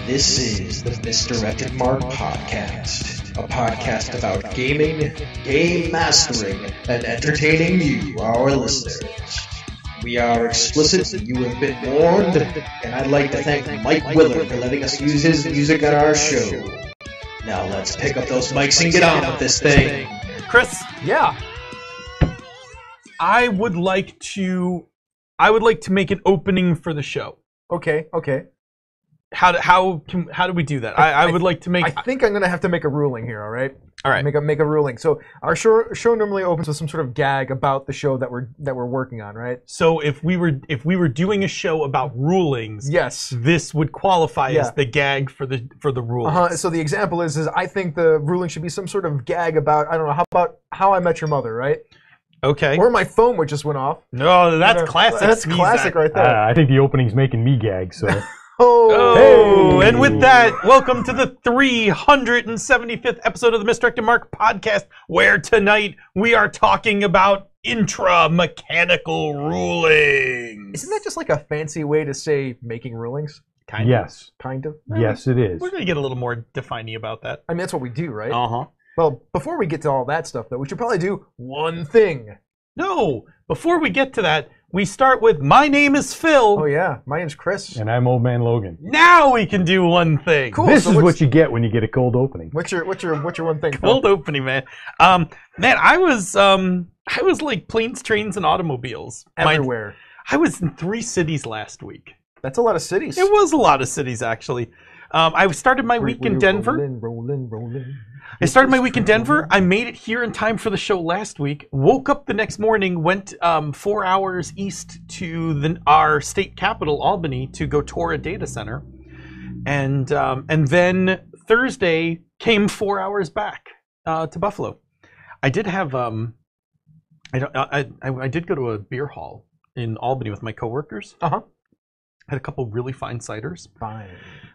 This is the Misdirected Mark podcast, a podcast about gaming, game mastering, and entertaining you, our listeners. We are explicit, you have been warned, and I'd like to thank Mike Willard for letting us use his music on our show. Now let's pick up those mics and get on with this thing. Chris, Yeah. I would like to make an opening for the show. Okay. How do we do that? I would like to make. I think I'm gonna have to make a ruling here. All right. All right. Make a ruling. So our show normally opens with some sort of gag about the show that we're working on, right? So if we were doing a show about rulings, Yes. this would qualify Yeah. as the gag for the rulings. So the example is I think the ruling should be some sort of gag about, I don't know, how about How I Met Your Mother, right? Okay. Or my phone which just went off. No, that's classic. That's classic right there. I think the opening's making me gag, so. Oh, and with that, welcome to the 375th episode of the Misdirected Mark podcast, where tonight we are talking about intra-mechanical rulings. Isn't that just like a fancy way to say making rulings? Kind of. Yes. Kind of. Yes, it is. We're going to get a little more defining about that. I mean, that's what we do, right? Uh-huh. Well, before we get to all that stuff, though, we should probably do one thing. No, before we get to that, we start with my name is Phil. Oh yeah, my name's Chris. And I'm Old Man Logan. Now we can do one thing. Cool. This so is what's- what you get when you get a cold opening. What's your one thing? Phil? Cold opening, man. Man, I was like planes, trains, and automobiles. Everywhere. I was in 3 cities last week. That's a lot of cities. It was a lot of cities, actually. I started my week in Denver. Rolling. I started my week in Denver. I made it here in time for the show last week. Woke up the next morning, went 4 hours east to our state capital, Albany, to go tour a data center, and then Thursday came 4 hours back to Buffalo. I did have I did go to a beer hall in Albany with my coworkers. Uh-huh. Had a couple really fine ciders. Fine.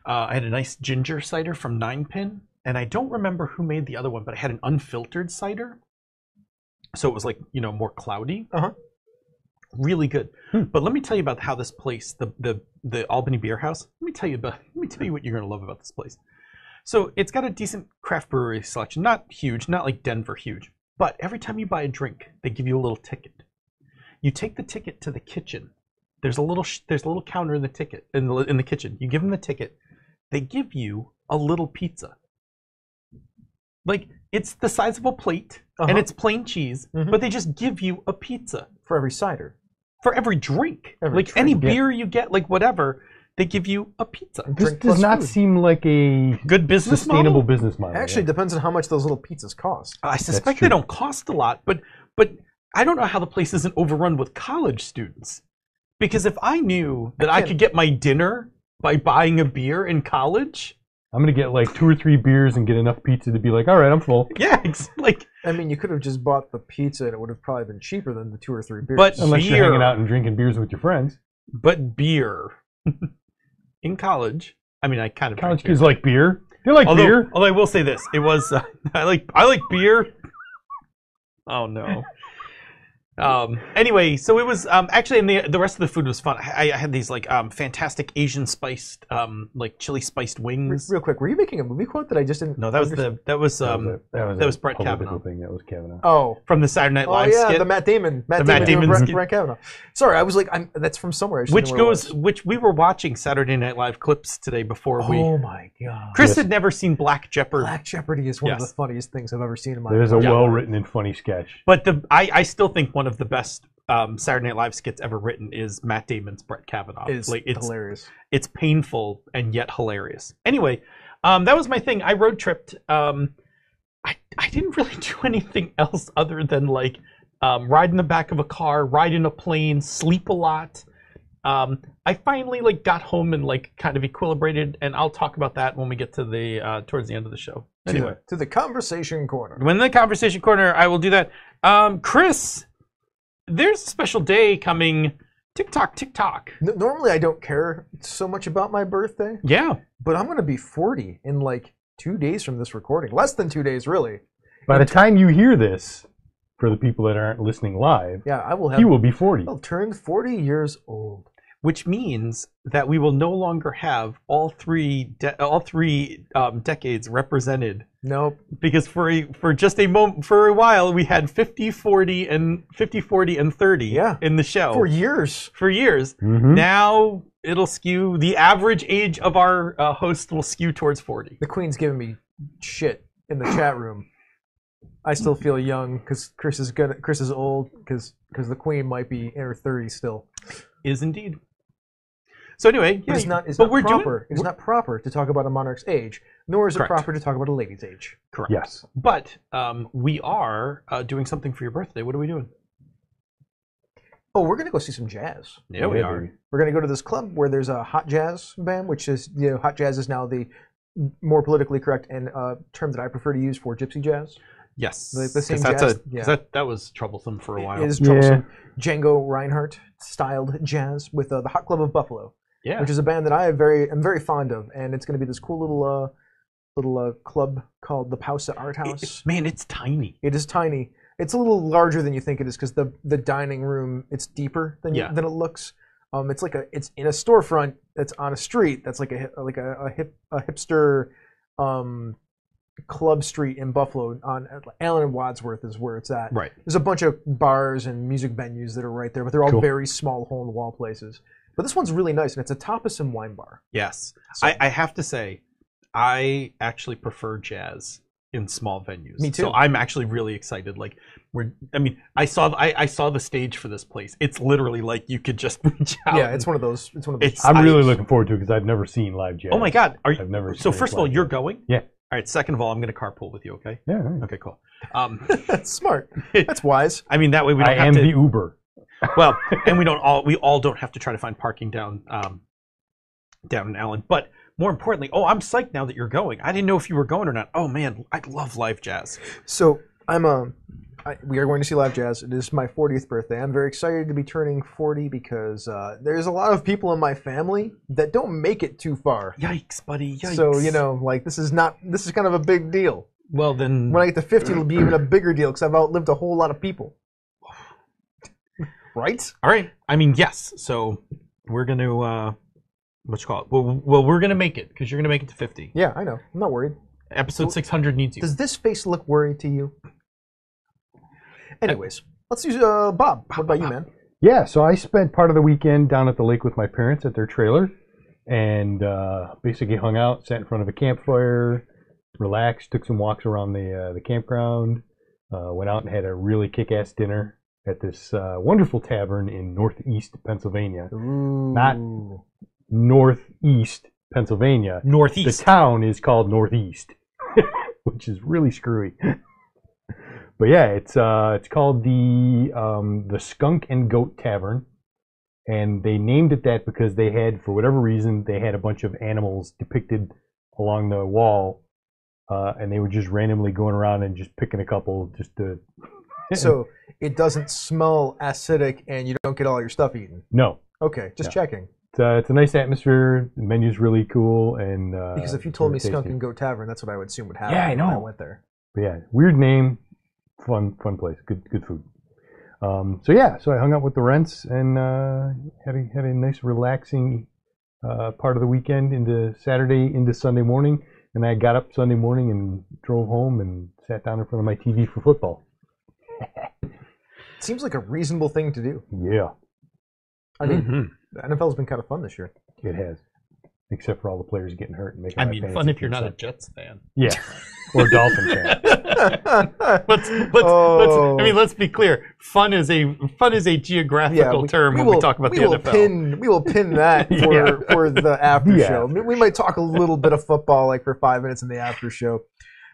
I had a nice ginger cider from 9-Pin, and I don't remember who made the other one, but I had an unfiltered cider, so it was like, more cloudy. Uh-huh. Really good. But let me tell you about how this place, the Albany Beer House. Let me tell you what you're gonna love about this place. So it's got a decent craft brewery selection, not huge, not like Denver huge, but every time you buy a drink, they give you a little ticket. You take the ticket to the kitchen. There's a little counter in the kitchen. You give them the ticket. They give you a little pizza. Like, it's the size of a plate, and it's plain cheese, but they just give you a pizza. For every cider. For every drink. Any beer you get, like whatever, they give you a pizza. This does not seem like a Good business sustainable model? business model. Actually, it depends on how much those little pizzas cost. I suspect true. they don't cost a lot, but I don't know how the place isn't overrun with college students. Because if I knew that I could get my dinner by buying a beer in college... I'm going to get like 2 or 3 beers and get enough pizza to be like, all right, I'm full. Yeah, it's like... I mean, you could have just bought the pizza and it would have probably been cheaper than the 2 or 3 beers. But Unless beer, you're hanging out and drinking beers with your friends. But beer. In college, I mean, I kind of... College kids like beer. They like beer. Although I will say this. It was... I like beer. Oh, no. Anyway, so it was actually, and the rest of the food was fun. I had these like fantastic Asian spiced like chili spiced wings. Real quick, were you making a movie quote that I just didn't? No, that was Brett political Kavanaugh thing. That was Kavanaugh. Oh. from the Saturday Night Oh Live yeah, skit. the Matt Damon. Matt Damon doing skit. Brett Kavanaugh. Sorry, I was like, that's from somewhere. I just didn't know where it was. Which we were watching Saturday Night Live clips today before we. Oh my god. Chris had never seen Black Jeopardy. Black Jeopardy is one of Yes. the funniest things I've ever seen in my There's a life. well-written and funny sketch. But I still think one of the best Saturday Night Live skits ever written is Matt Damon's Brett Kavanaugh. It's It's hilarious. It's painful and yet hilarious. Anyway, that was my thing. I road tripped. I didn't really do anything else other than like ride in the back of a car, ride in a plane, sleep a lot. I finally like got home and like kind of equilibrated, and I'll talk about that when we get to the towards the end of the show. Anyway, To the conversation corner. when the conversation corner, I will do that. Chris, there's a special day coming. TikTok. Normally, I don't care so much about my birthday, Yeah. but I'm going to be 40 in like 2 days from this recording. Less than 2 days, really. By the time you hear this, for the people that aren't listening live, Yeah, I will have. he will be 40. I'll turn 40 years old. which means that we will no longer have all three decades represented. Nope. Because for a while we had 50, 40, and 30 in the show. For years. For years. Mhm. Now it'll skew. The average age of our host will skew towards 40. The Queen's giving me shit in the chat room. I still feel young because Chris is old because the Queen might be in her 30s still. Is indeed. So anyway, But it's not proper to talk about a monarch's age, nor is it Correct. proper to talk about a lady's age. Correct. Yes. But we are doing something for your birthday. What are we doing? Oh, we're gonna go see some jazz. Yeah, we are. baby. We're gonna go to this club where there's a hot jazz band, which is hot jazz is now the more politically correct and term that I prefer to use for gypsy jazz. Yes. The same 'Cause jazz. that was troublesome for a while. It is troublesome. Django Reinhardt styled jazz with the Hot Club of Buffalo, Yeah. which is a band that I'm very fond of, and it's going to be this cool little club called the Pausa Art House. Man, it's tiny. It is tiny. It's a little larger than you think it is because the dining room, it's deeper than Yeah. than it looks. It's like it's in a storefront that's on a street that's like a hipster club street in Buffalo. On Allen and Wadsworth is where it's at. Right. There's a bunch of bars and music venues that are right there, but they're all Cool. very small hole-in-the-wall places. But this one's really nice, and it's a tapas and wine bar. Yes. So- I have to say, I actually prefer jazz in small venues. Me too. So I'm actually really excited. Like I saw the stage for this place. It's literally like you could just reach out. Yeah, it's one of those. It's one of those. It's- I'm really looking forward to it because I've never seen live jazz. Oh my God! I've never So first of all, experienced you're live going. Yeah. All right. Second of all, I'm going to carpool with you. Okay. Yeah. Right. Okay. Cool. That's smart. That's wise. I mean, that way we don't I have am to. the Uber. Well, and we all don't have to try to find parking down in Allen. But more importantly, I'm psyched now that you're going. I didn't know if you were going or not. Oh man, I love live jazz. So we are going to see live jazz. It is my 40th birthday. I'm very excited to be turning 40 because there's a lot of people in my family that don't make it too far. Yikes, buddy! Yikes. So this is kind of a big deal. Well then, When I get to 50, it'll be even a bigger deal because I've outlived a whole lot of people. Right? all right. I mean, yes. So we're gonna what you call it? Well, we're gonna make it because you're gonna make it to 50. Yeah, I know. I'm not worried. Episode 600 needs you. Does this face look worried to you? Anyways, let's use Bob. What about you, man? Yeah, so I spent part of the weekend down at the lake with my parents at their trailer and basically hung out, sat in front of a campfire, relaxed, took some walks around the campground, went out and had a really kick-ass dinner at this wonderful tavern in Northeast Pennsylvania. Ooh. Not Northeast Pennsylvania. The Northeast. town is called Northeast, which is really screwy. But yeah, it's called the Skunk and Goat Tavern, and they named it that because they had, for whatever reason, they had a bunch of animals depicted along the wall, and they were just randomly going around and just picking a couple just to. So it doesn't smell acidic and you don't get all your stuff eaten. No, Okay, just checking. it's a nice atmosphere. The menu's really cool, and Because if you it's told me really Skunk tasty. and Goat Tavern, that's what I would assume would happen. Yeah, I know. when I went there. But yeah, weird name, fun place, good food. So I hung out with the Rents and had a nice relaxing part of the weekend into Saturday into Sunday morning, and I got up Sunday morning and drove home and sat down in front of my TV for football. Seems like a reasonable thing to do. Yeah, I mean, Mhm. the NFL's been kind of fun this year. it has, except for all the players getting hurt and making. I my mean, fantasy fun if you're team not a suck. Jets fan. Yeah, or Dolphin fan. Let's be clear. Fun is a geographical term when we talk about the NFL. We will pin that for the after Yeah. show. We might talk a little bit of football, like for 5 minutes in the after show,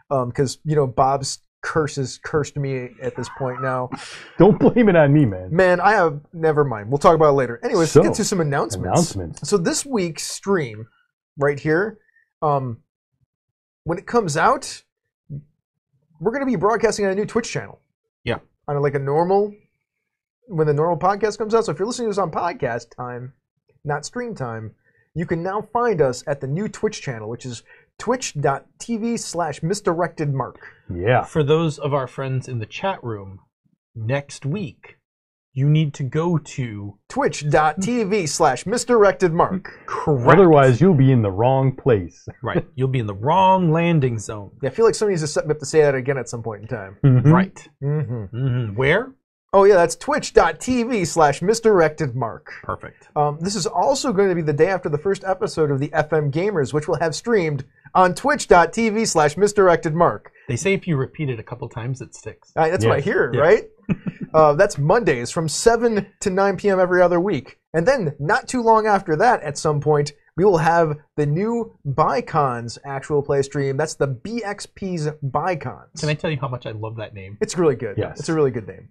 because Bob's curses cursed me at this point now. Don't blame it on me, man. Man, I have never mind. We'll talk about it later. Anyways, So, let's get to some announcements. So this week's stream, right here, when it comes out, we're going to be broadcasting on a new Twitch channel. Yeah. On when the normal podcast comes out. So if you're listening to this on podcast time, not stream time, you can now find us at the new Twitch channel, which is twitch.tv/Misdirected Mark. Yeah, For those of our friends in the chat room, next week you need to go to Twitch.tv/misdirectedmark. correct. Otherwise, you'll be in the wrong place. Right. You'll be in the wrong landing zone. Yeah, I feel like somebody needs to set me up to say that again at some point in time. Right. Mm-hmm. Where? Oh yeah, that's twitch.tv/misdirectedmark. Perfect. This is also going to be the day after the first episode of the FM Gamers, which will have streamed on twitch.tv/misdirectedmark. They say if you repeat it a couple times, it sticks. That's what I hear, Yeah. right? That's Mondays from 7 to 9 p.m. every other week. And then, not too long after that, at some point, we will have the new Bicons actual play stream. That's the BXP's Bicons. Can I tell you how much I love that name? It's really good. Yes. It's a really good name.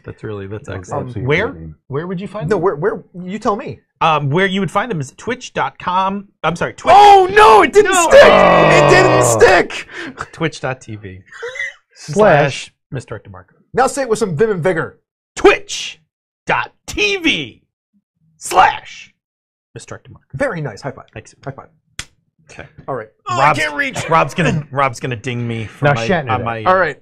That's excellent. absolutely Where? great name. Where would you find No, them? where? You tell me. Where you would find them is twitch.com. I'm sorry, Twitch. Oh no! It didn't stick. It didn't stick. Twitch.tv Slash Misdirected Mark. Now say it with some vim and vigor. Twitch.tv / Misdirected Mark. Very nice. High five. Thanks. High five. Okay. All right. I can't reach. Rob's gonna ding me for Now my, Shatner on that. my. All right.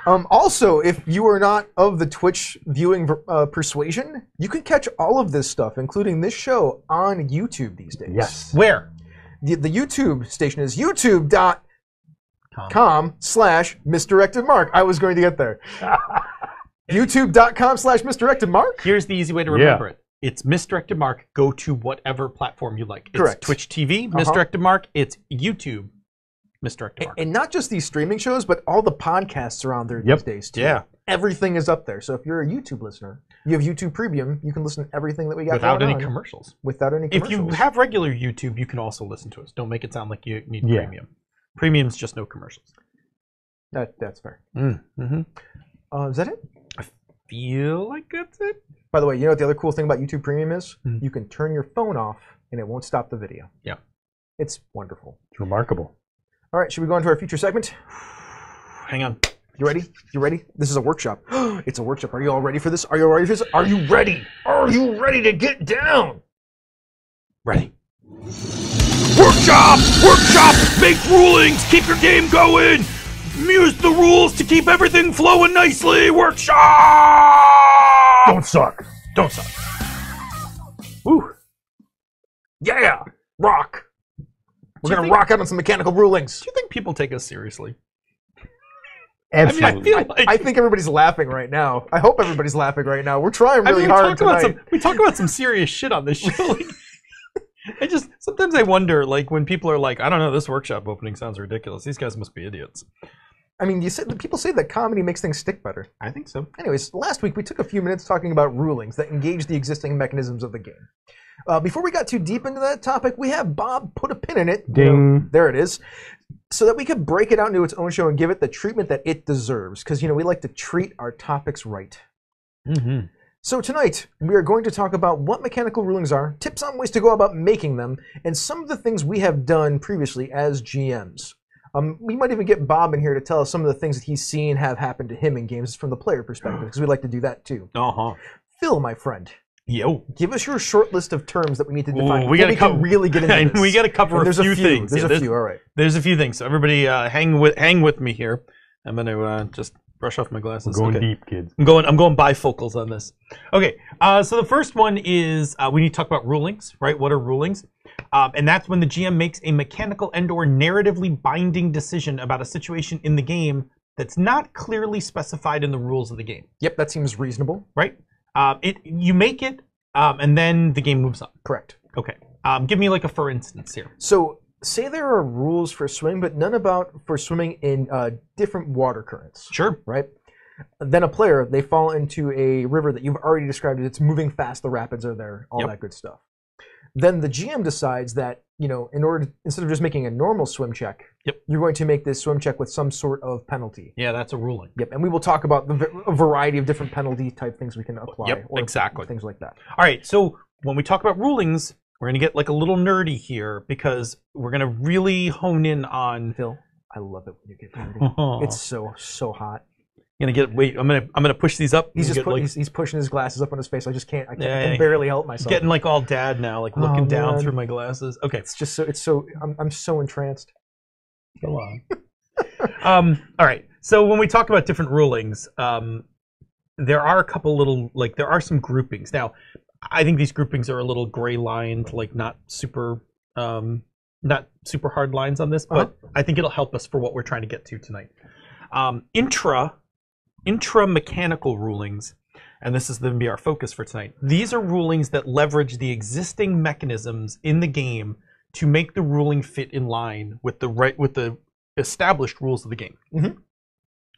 Also, if you are not of the Twitch viewing persuasion, you can catch all of this stuff, including this show, on YouTube these days. Yes. Where? The YouTube station is youtube.com/misdirectedmark. I was going to get there. youtube.com/misdirectedmark? Here's the easy way to remember it. It's Misdirected Mark. Go to whatever platform you like. It's Correct. Twitch TV, Misdirected Mark. It's YouTube, Misdirected Mark. And not just these streaming shows, but all the podcasts around there these days, too. Yeah. Everything is up there. So if you're a YouTube listener, you have YouTube Premium, you can listen to everything that we got Without going any on. commercials. Without any If commercials. you have regular YouTube, you can also listen to us. Don't make it sound like you need Yeah. premium. Premium's just no commercials. That's fair. Mm-hmm. Is that it? Feel like that's it. By the way, you know what the other cool thing about YouTube Premium is? Hmm. You can turn your phone off and it won't stop the video. Yeah. It's wonderful. It's remarkable. All right, should we go into our feature segment? Hang on. You ready? You ready? This is a workshop. It's a workshop. Are you all ready for this? Are you all ready for this? Are you ready? Are you ready to get down? Ready. Workshop! Workshop! Make rulings! Keep your game going! Use the rules to keep everything flowing nicely! Workshop! Don't suck. Don't suck. Woo! Yeah! Rock! We're Do you going to think- rock out on some mechanical rulings. Do you think people take us seriously? Absolutely. I feel like I think everybody's laughing right now. I hope everybody's laughing right now. We're trying really hard tonight. we talk about some serious shit on this show. Like, sometimes I wonder, like, when people are like, I don't know, this workshop opening sounds ridiculous. These guys must be idiots. I mean, people say that comedy makes things stick better. I think so. Anyways, last week we took a few minutes talking about rulings that engage the existing mechanisms of the game. Before we got too deep into that topic, we have Bob put a pin in it. Ding. There it is. So that we could break it out into its own show and give it the treatment that it deserves. Because, we like to treat our topics right. Mm-hmm. So tonight, we are going to talk about what mechanical rulings are, tips on ways to go about making them, and some of the things we have done previously as GMs. We might even get Bob in here to tell us some of the things that he's seen have happened to him in games from the player perspective, because we like to do that too. Uh-huh. Phil, my friend, Yo. give us your short list of terms that we need to define. Ooh, we gotta can really get into this. We got to cover And a few things. There's Yeah, a few, all right. There's a few things. So everybody, hang with me here. I'm gonna just brush off my glasses. We're going Okay. deep, kids. I'm going bifocals on this. Okay, so the first one is we need to talk about rulings, right? What are rulings? And that's when the GM makes a mechanical and/or narratively binding decision about a situation in the game that's not clearly specified in the rules of the game, Yep, that seems reasonable. right? You make it, and then the game moves on. Correct. Okay. Give me like a for instance here. So, say there are rules for swimming, but none about for swimming in different water currents. Sure. Right? Then a player, they fall into a river that you've already described. It's moving fast, the rapids are there, all Yep. that good stuff. Then the GM decides that, instead of just making a normal swim check, Yep. you're going to make this swim check with some sort of penalty. Yeah, that's a ruling. Yep, and we will talk about a variety of different penalty type things we can apply. Yep, or exactly. Things like that. All right, so when we talk about rulings, we're going to get like a little nerdy here because we're going to really hone in on. Phil, I love it when you get nerdy. It's so hot. I'm gonna push these up. He's and just get, like, he's pushing his glasses up on his face. I can't I Yeah, can barely help myself. getting like all dad now, like looking down man. through my glasses. Okay, I'm so entranced. go on. All right. So when we talk about different rulings, there are a couple little, like, there are some groupings. Now, I think these groupings are a little gray lined, like not super hard lines on this, but I think it'll help us for what we're trying to get to tonight. Intra-mechanical rulings, and this is going to be our focus for tonight. These are rulings that leverage the existing mechanisms in the game to make the ruling fit in line with the established rules of the game. Mm-hmm.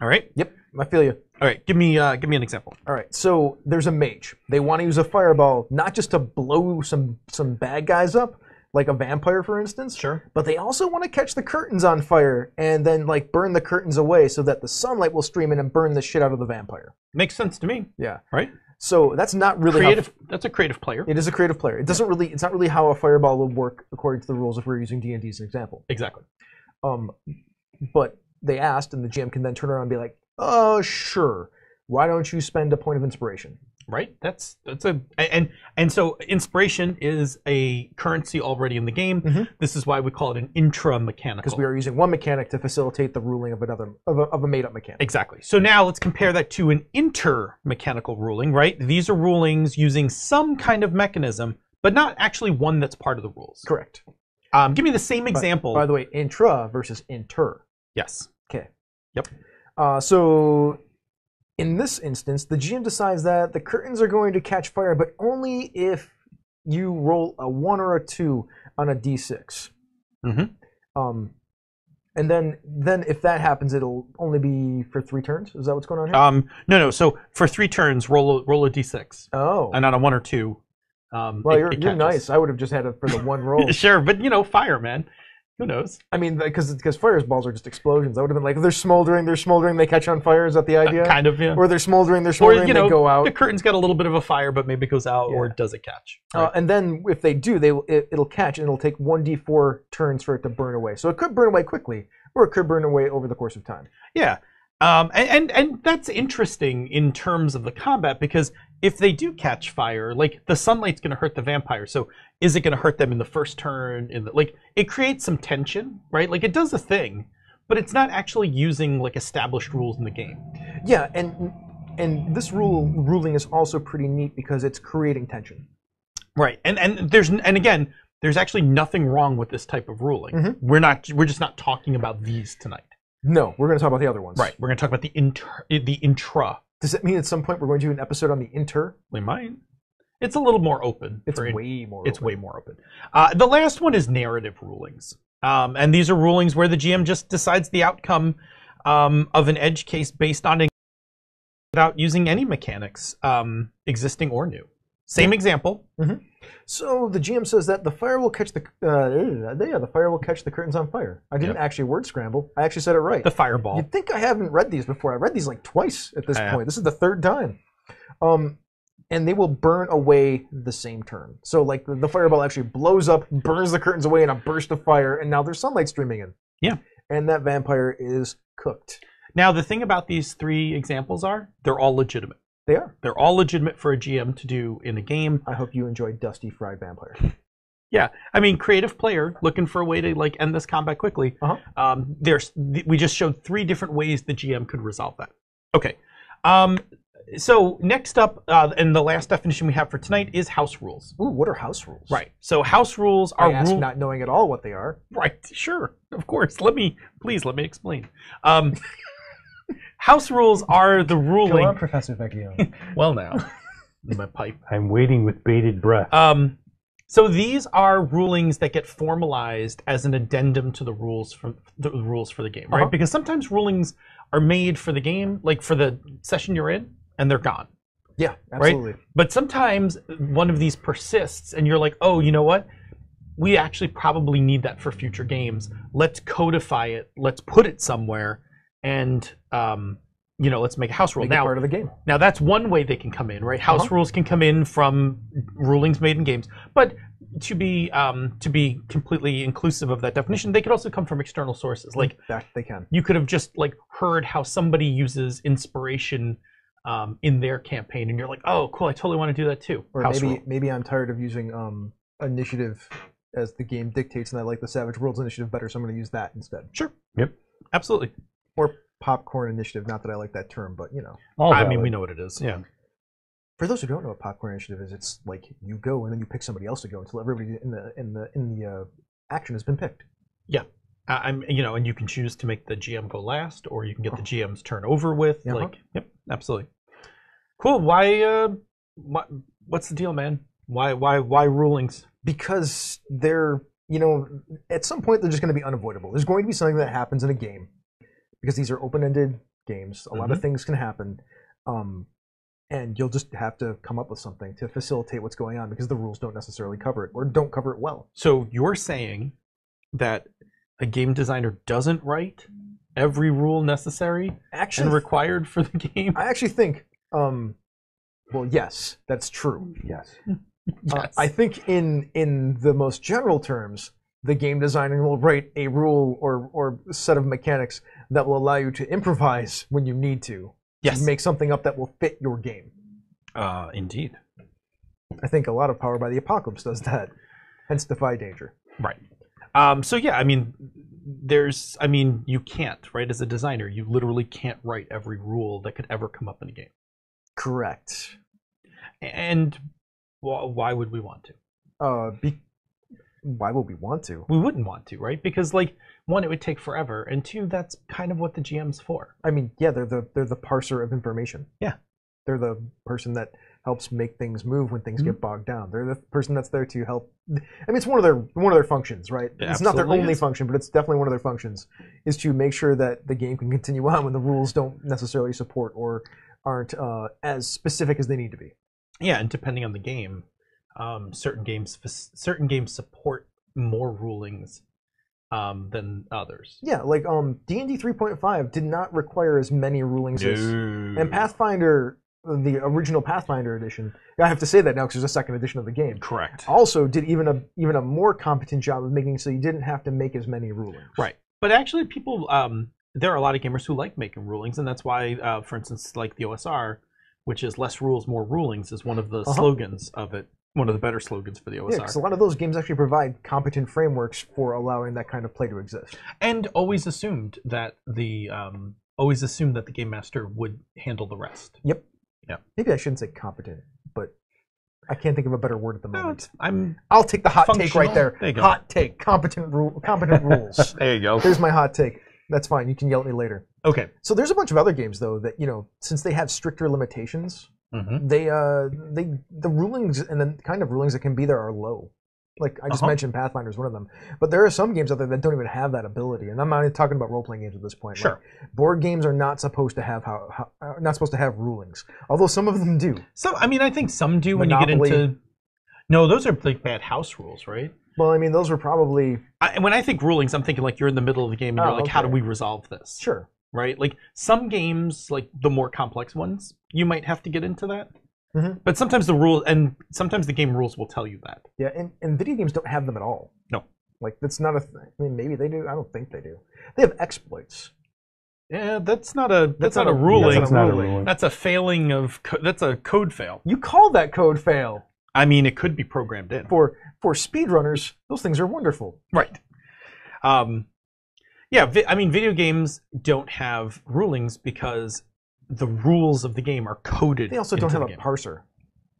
All right? Yep, I feel you. All right, give me an example. All right, so there's a mage. They want to use a fireball not just to blow some bad guys up, like a vampire, for instance. Sure. But they also want to catch the curtains on fire and then like burn the curtains away so that the sunlight will stream in and burn the shit out of the vampire. Makes sense to me. Yeah. Right? So that's not really creative. That's a creative player. It is a creative player. It doesn't really. It's not really how a fireball would work according to the rules if we're using D&D as an example. Exactly. But they asked, and the GM can then turn around and be like, "Oh, sure. Why don't you spend a point of inspiration?" Right. That's a and so inspiration is a currency already in the game. Mm-hmm. This is why we call it an intra-mechanical. Because we are using one mechanic to facilitate the ruling of another of a made-up mechanic. Exactly. So now let's compare that to an inter-mechanical ruling. Right. These are rulings using some kind of mechanism, but not actually one that's part of the rules. Correct. Give me the same example. By the way, intra versus inter. Yes. Okay. Yep. So in this instance, the GM decides that the curtains are going to catch fire, but only if you roll a 1 or a 2 on a d6. Mm-hmm. And then if that happens, it'll only be for 3 turns. Is that what's going on here? No. So for 3 turns, roll a d6. Oh. And on a 1 or 2. Well, you're nice. I would have just had it for the 1 roll. Sure, but fire, man. Who knows? I mean, because fireballs are just explosions. I would have been like, if they're smoldering, they catch on fire. Is that the idea? Kind of, yeah. Or they're smoldering, they go out. The curtain's got a little bit of a fire, but maybe it goes out, or does it catch? Right. And then if they do, it'll catch, and it'll take 1d4 turns for it to burn away. So it could burn away quickly, or it could burn away over the course of time. Yeah. And that's interesting in terms of the combat, because if they do catch fire, like, the sunlight's going to hurt the vampire. So is it going to hurt them in the first turn? It creates some tension, right? Like, it does a thing, but it's not actually using like established rules in the game. Yeah, and this ruling is also pretty neat because it's creating tension. Right. And there's actually nothing wrong with this type of ruling. Mm-hmm. We're just not talking about these tonight. No, we're going to talk about the other ones. Right. We're going to talk about the intra. Does that mean at some point we're going to do an episode on the inter? We might. It's a little more open. It's way more open. The last one is narrative rulings. And these are rulings where the GM just decides the outcome of an edge case based on without using any mechanics, existing or new. Same example. Mm-hmm. So the GM says that the fire will catch the curtains on fire. I didn't actually word scramble. I actually said it right. The fireball. You'd think I haven't read these before. I read these like twice at this point. This is the 3rd time. And they will burn away the same turn. So like the fireball actually blows up, burns the curtains away in a burst of fire, and now there's sunlight streaming in. Yeah. And that vampire is cooked. Now the thing about these 3 examples are they're all legitimate. They are. They're all legitimate for a GM to do in a game. I hope you enjoyed Dusty Fried Vampire. Yeah, I mean, creative player looking for a way to like end this combat quickly. We just showed 3 different ways the GM could resolve that. Okay, so next up, and the last definition we have for tonight is house rules. Ooh, what are house rules? Right. So house rules are not knowing at all what they are. Right. Sure. Of course. Please let me explain. House rules are the ruling. Go on, Professor Vecchio. Well, now, in my pipe. I'm waiting with bated breath. So these are rulings that get formalized as an addendum to the rules for the game, right? Because sometimes rulings are made for the game, like for the session you're in, and they're gone. Yeah, absolutely. Right? But sometimes one of these persists, and you're like, oh, you know what? We actually probably need that for future games. Let's codify it. Let's put it somewhere. And let's make a house rule. Make it part of the game. Now that's one way they can come in, right? House rules can come in from rulings made in games, but to be completely inclusive of that definition, they could also come from external sources. Like that they can. You could have just like heard how somebody uses inspiration in their campaign, and you're like, oh, cool, I totally want to do that too. Or maybe I'm tired of using initiative as the game dictates, and I like the Savage Worlds initiative better, so I'm going to use that instead. Sure. Yep. Absolutely. Or popcorn initiative. Not that I like that term, but you know. All I mean, valid. we know what it is. Yeah. For those who don't know what popcorn initiative is, it's like you go and then you pick somebody else to go until everybody in the action has been picked. Yeah. I'm, you know, and you can choose to make the GM go last, or you can get the GM's turn over with. Uh-huh. Like, yep, absolutely. Cool. Why? What's the deal, man? Why rulings? Because they're, you know, at some point they're just going to be unavoidable. There's going to be something that happens in a game because these are open-ended games. A lot of things can happen, and you'll just have to come up with something to facilitate what's going on because the rules don't necessarily cover it or don't cover it well. So you're saying that a game designer doesn't write every rule necessary and required for the game? I actually think, well, yes, that's true. Yes. Yes. I think in the most general terms, the game designer will write a rule or set of mechanics that will allow you to improvise when you need to. Yes. Make something up that will fit your game. Indeed. I think a lot of Power by the Apocalypse does that. Hence Defy Danger. Right. So yeah, I mean, you can't, right? As a designer, you literally can't write every rule that could ever come up in a game. Correct. And why would we want to? Why would we want to? We wouldn't want to, right? Because, like, one, it would take forever, and two, that's kind of what the GM's for. I mean, yeah, they're the parser of information. Yeah. They're the person that helps make things move when things get bogged down. They're the person that's there to help. I mean, it's one of their functions, right? It it's not their absolutely only is. function, but it's definitely one of their functions, is to make sure that the game can continue on when the rules don't necessarily support or aren't as specific as they need to be. Yeah, and depending on the game, certain games support more rulings than others. Yeah, like D&D 3.5 did not require as many rulings as, and Pathfinder, the original Pathfinder edition. I have to say that now because there's a second edition of the game. Correct. Also, did even a more competent job of making so you didn't have to make as many rulings. Right. But actually, people, there are a lot of gamers who like making rulings, and that's why, for instance, like the OSR, which is less rules, more rulings, is one of the slogans of it. One of the better slogans for the OSR. Yeah, because a lot of those games actually provide competent frameworks for allowing that kind of play to exist. And always assumed that the game master would handle the rest. Yep. Yeah. Maybe I shouldn't say competent, but I can't think of a better word at the moment. I'll take the hot take right there. There you go. Hot take. Competent rules. There you go. Here's my hot take. That's fine. You can yell at me later. Okay. So there's a bunch of other games though that, you know, since they have stricter limitations, the rulings and the kind of rulings that can be there are low. Like I just mentioned, Pathfinder is one of them. But there are some games out there that don't even have that ability, and I'm not even talking about role-playing games at this point. Sure. Like, board games are not supposed to have not supposed to have rulings, although some of them do. I think some do Monopoly. when you get into. No, those are like bad house rules, right? Well, I mean, those were probably When I think rulings, I'm thinking like you're in the middle of the game and you're like, how do we resolve this? Sure. Right? Like some games, like the more complex ones, you might have to get into that. But sometimes sometimes the game rules will tell you that. Yeah, and video games don't have them at all. No. Like that's not a thing. I mean, maybe they do. I don't think they do. They have exploits. Yeah, that's not a ruling. That's not a ruling. That's a failing of. That's a code fail. You call that code fail? I mean, it could be programmed in. For speedrunners, those things are wonderful. Right. Yeah, I mean, video games don't have rulings because the rules of the game are coded. They also don't have a game. parser.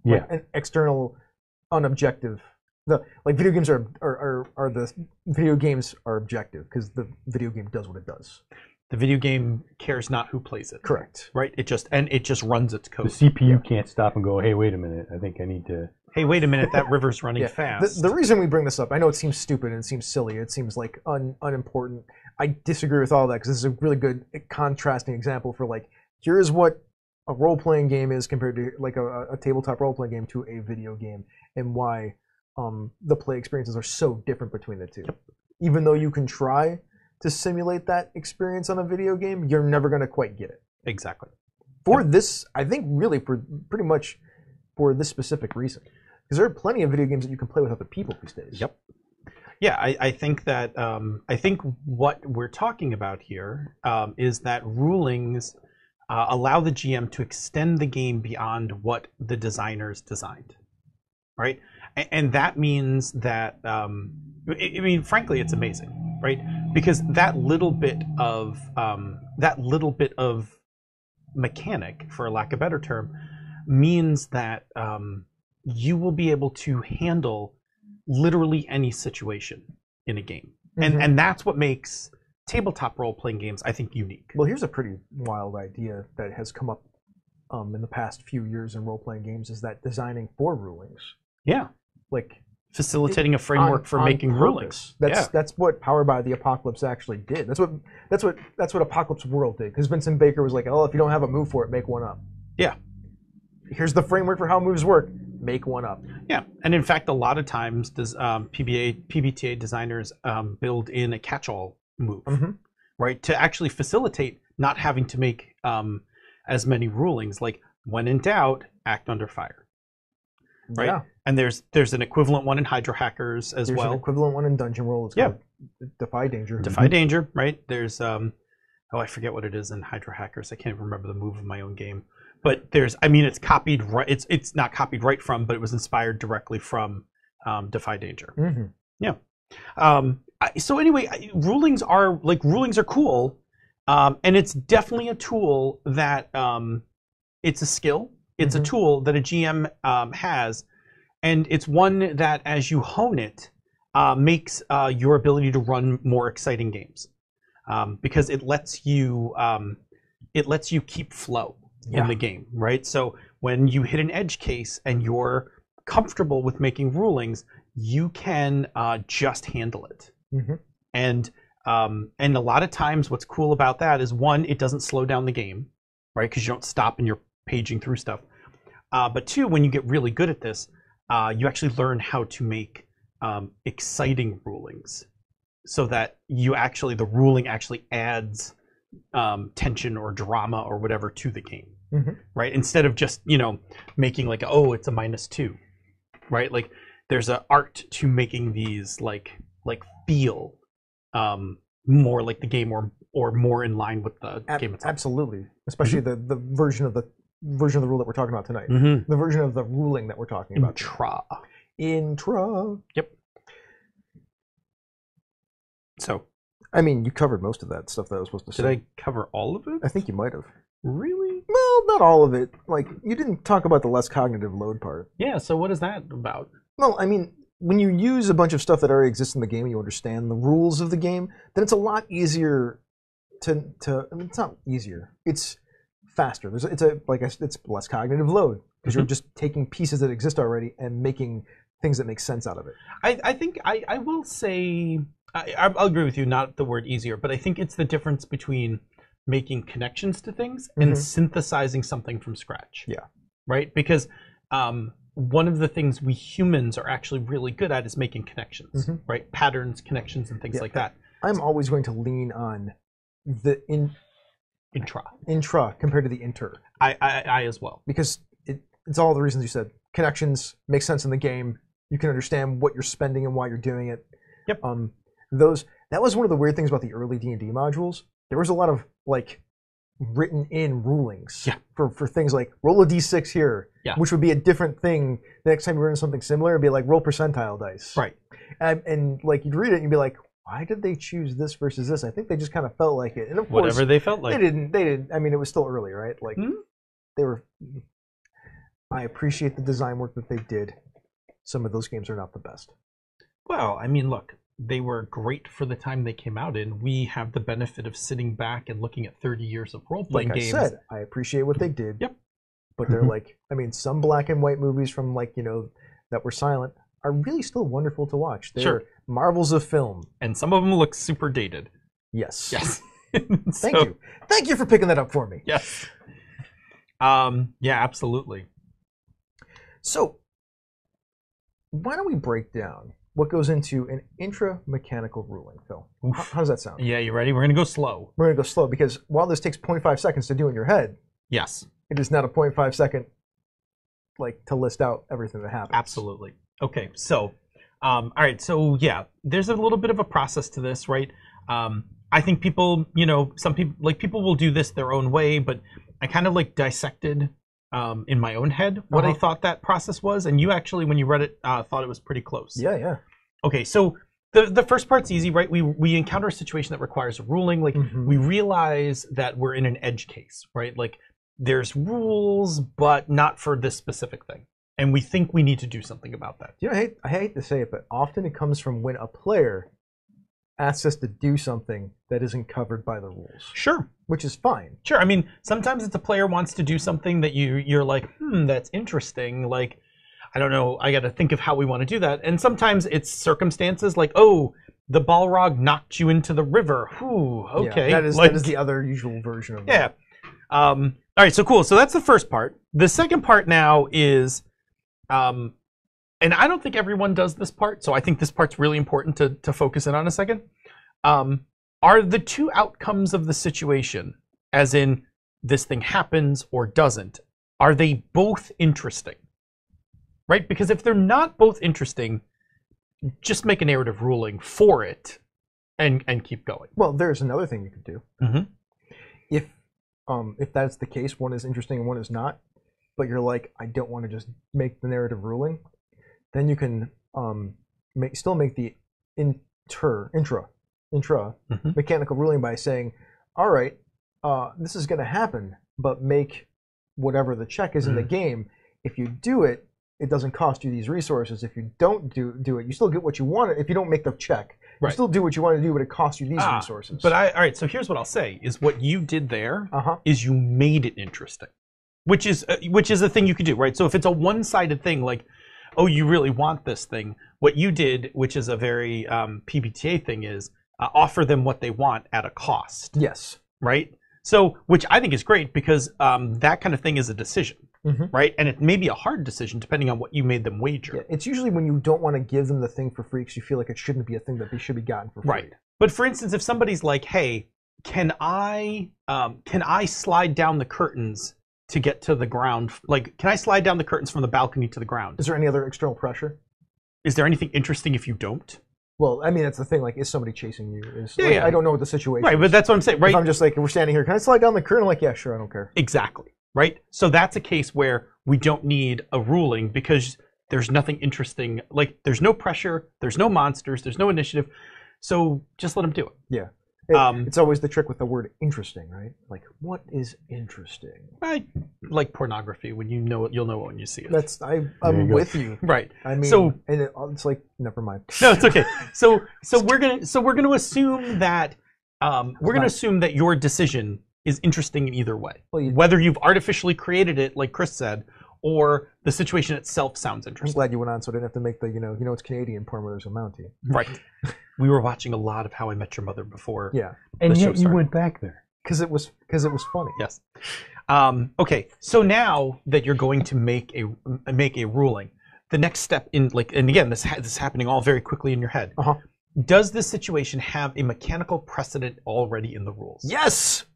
Yeah. Like an external, unobjective. Video games are the video games are objective because the video game does what it does. The video game cares not who plays it. Correct. Right. It just runs its code. The CPU can't stop and go, hey, wait a minute, I think I need to... Hey, wait a minute, that river's running fast. The reason we bring this up, I know it seems stupid and it seems silly, it seems like unimportant. I disagree with all that because this is a really good contrasting example for like, here's what a role-playing game is compared to like a tabletop role-playing game to a video game, and why the play experiences are so different between the two. Yep. Even though you can try to simulate that experience on a video game, you're never going to quite get it. Exactly. For this, I think really for pretty much for this specific reason. Because there are plenty of video games that you can play with other people these days. Yep. Yeah, I think that I think what we're talking about here is that rulings allow the GM to extend the game beyond what the designers designed, right? And that means that I mean, frankly, it's amazing, right? because that little bit of mechanic, for lack of a better term, means that you will be able to handle literally any situation in a game. And that's what makes tabletop role-playing games, I think, unique. Well, here's a pretty wild idea that has come up in the past few years in role-playing games, is that designing for rulings. Yeah. Like facilitating a framework for making rulings. That's what Power by the Apocalypse actually did. That's what Apocalypse World did. Because Vincent Baker was like, oh, if you don't have a move for it, make one up. Yeah. Here's the framework for how moves work. Make one up. Yeah, and in fact, a lot of times does PBTA designers build in a catch-all move, right, to actually facilitate not having to make as many rulings. Like, when in doubt, act under fire. Right. Yeah. And there's an equivalent one in Hydra Hackers as well. There's an equivalent one in Dungeon Roll. It's called Defy Danger. Defy Danger, right? There's I forget what it is in Hydra Hackers. I can't even remember the move of my own game. But it's copied right. It's not copied right from, but it was inspired directly from Defy Danger. Yeah. So anyway, rulings are cool, and it's definitely a tool that it's a skill. It's a tool that a GM has, and it's one that, as you hone it, makes your ability to run more exciting games, because it lets you keep flow in the game, right? So when you hit an edge case and you're comfortable with making rulings, you can just handle it. And a lot of times, what's cool about that is, one, it doesn't slow down the game, right? Because you don't stop and you're paging through stuff. But two, when you get really good at this, you actually learn how to make exciting rulings, so that the ruling actually adds tension or drama or whatever to the game, right? Instead of just making like, oh, it's a -2, right? Like, there's an art to making these like feel more like the game, or more in line with the game itself. Absolutely, especially the version of the rule that we're talking about tonight. The version of the ruling that we're talking about. Intra. Yep. So, I mean, you covered most of that stuff that I was supposed to say. Did I cover all of it? I think you might have. Really? Well, not all of it. Like, you didn't talk about the less cognitive load part. Yeah, so what is that about? Well, I mean, when you use a bunch of stuff that already exists in the game and you understand the rules of the game, then it's a lot easier I mean, it's not easier. It's faster. It's less cognitive load, because you're just taking pieces that exist already and making things that make sense out of it. I think I will say, I'll agree with you, not the word easier, but I think it's the difference between making connections to things and synthesizing something from scratch. Yeah. Right? Because one of the things we humans are actually really good at is making connections, right? Patterns, connections, and things like that. I'm always going to lean on the intra compared to the inter. I as well. Because it's all the reasons you said. Connections make sense in the game. You can understand what you're spending and why you're doing it. Yep. That was one of the weird things about the early D&D modules. There was a lot of like written in rulings for things like roll a d6 here, which would be a different thing the next time you run into something similar. It'd be like roll percentile dice. Right. And like you'd read it and you'd be like, why did they choose this versus this? I think they just kind of felt like it. And of course, whatever they felt like. They didn't. I mean, it was still early, right? Like they were. I appreciate the design work that they did. Some of those games are not the best. Well, I mean, look, they were great for the time they came out in. We have the benefit of sitting back and looking at 30 years of role-playing games. Like I said, I appreciate what they did. Yep. But they're like, I mean, some black and white movies from that were silent are really still wonderful to watch. They're marvels of film. And some of them look super dated. Yes. Yes. Thank you. Thank you for picking that up for me. Yes. Yeah, absolutely. So, why don't we break down what goes into an intra-mechanical ruling, Phil? How does that sound? Yeah, you ready? We're going to go slow. We're going to go slow, because while this takes 0.5 seconds to do in your head, yes, it is not a 0.5 second to list out everything that happens. Absolutely. Okay, so, all right, so yeah, there's a little bit of a process to this, right? I think people, some people will do this their own way, but I kind of dissected in my own head what I thought that process was, and you actually, when you read it, thought it was pretty close. Yeah. Okay, so The first part's easy, right? We encounter a situation that requires a ruling. Like we realize that we're in an edge case, right? Like there's rules, but not for this specific thing, and we think we need to do something about that. You know, I hate to say it, but often it comes from when a player asks us to do something that isn't covered by the rules. Sure. Which is fine. Sure. I mean, sometimes it's a player wants to do something that you're like, that's interesting. Like, I don't know, I got to think of how we want to do that. And sometimes it's circumstances like, oh, the Balrog knocked you into the river. Whew, okay. Yeah, that is the other usual version of yeah. that. All right, so cool. So that's the first part. The second part now is, and I don't think everyone does this part, so I think this part's really important to focus in on a second. Are the two outcomes of the situation, as in this thing happens or doesn't, are they both interesting? Right? Because if they're not both interesting, just make a narrative ruling for it and keep going. Well, there's another thing you could do. Mm-hmm. If that's the case, one is interesting and one is not, but you're like, I don't want to just make the narrative ruling, then you can still make the intra mechanical ruling by saying, all right, this is going to happen, but make whatever the check is in the game. If you do it, it doesn't cost you these resources. If you don't do it, you still get what you want. If you don't make the check, you still do what you want to do, but it costs you these resources. But all right, so here's what I'll say, is what you did there is you made it interesting, which is a thing you could do, right? So if it's a one-sided thing, like, oh, you really want this thing, what you did, which is a very PBTA thing, is offer them what they want at a cost. Yes. Right? So, which I think is great, because that kind of thing is a decision. Right? And it may be a hard decision depending on what you made them wager. Yeah, it's usually when you don't want to give them the thing for free because you feel like it shouldn't be a thing that they should be gotten for free. Right. But for instance, if somebody's like, hey, can I slide down the curtains to get to the ground? Like, can I slide down the curtains from the balcony to the ground? Is there any other external pressure? Is there anything interesting if you don't? Well, I mean, that's the thing. Like, is somebody chasing you? Yeah. I don't know what the situation is. Right, but that's what I'm saying. Right. If I'm just like, we're standing here, can I slide down the curtain? I'm like, yeah, sure, I don't care. Exactly. Right? So that's a case where we don't need a ruling because there's nothing interesting. Like, there's no pressure, there's no monsters, there's no initiative. So just let them do it. Yeah. It's always the trick with the word interesting, right? Like, what is interesting? I like pornography. When you know it, you'll know it when you see it. I'm with you. Right. I mean, it's like, never mind. No, it's okay. So we're gonna assume that assume that your decision is interesting in either way. Well, whether you've artificially created it, like Chris said, or the situation itself sounds interesting. I'm glad you went on so I didn't have to make the, it's Canadian porn where there's a Mountie. Right. We were watching a lot of How I Met Your Mother before. Yeah. And yet you went back there. Because it was funny. Yes. Okay, so now that you're going to make a ruling, the next step and again, this is happening all very quickly in your head. Does this situation have a mechanical precedent already in the rules? Yes!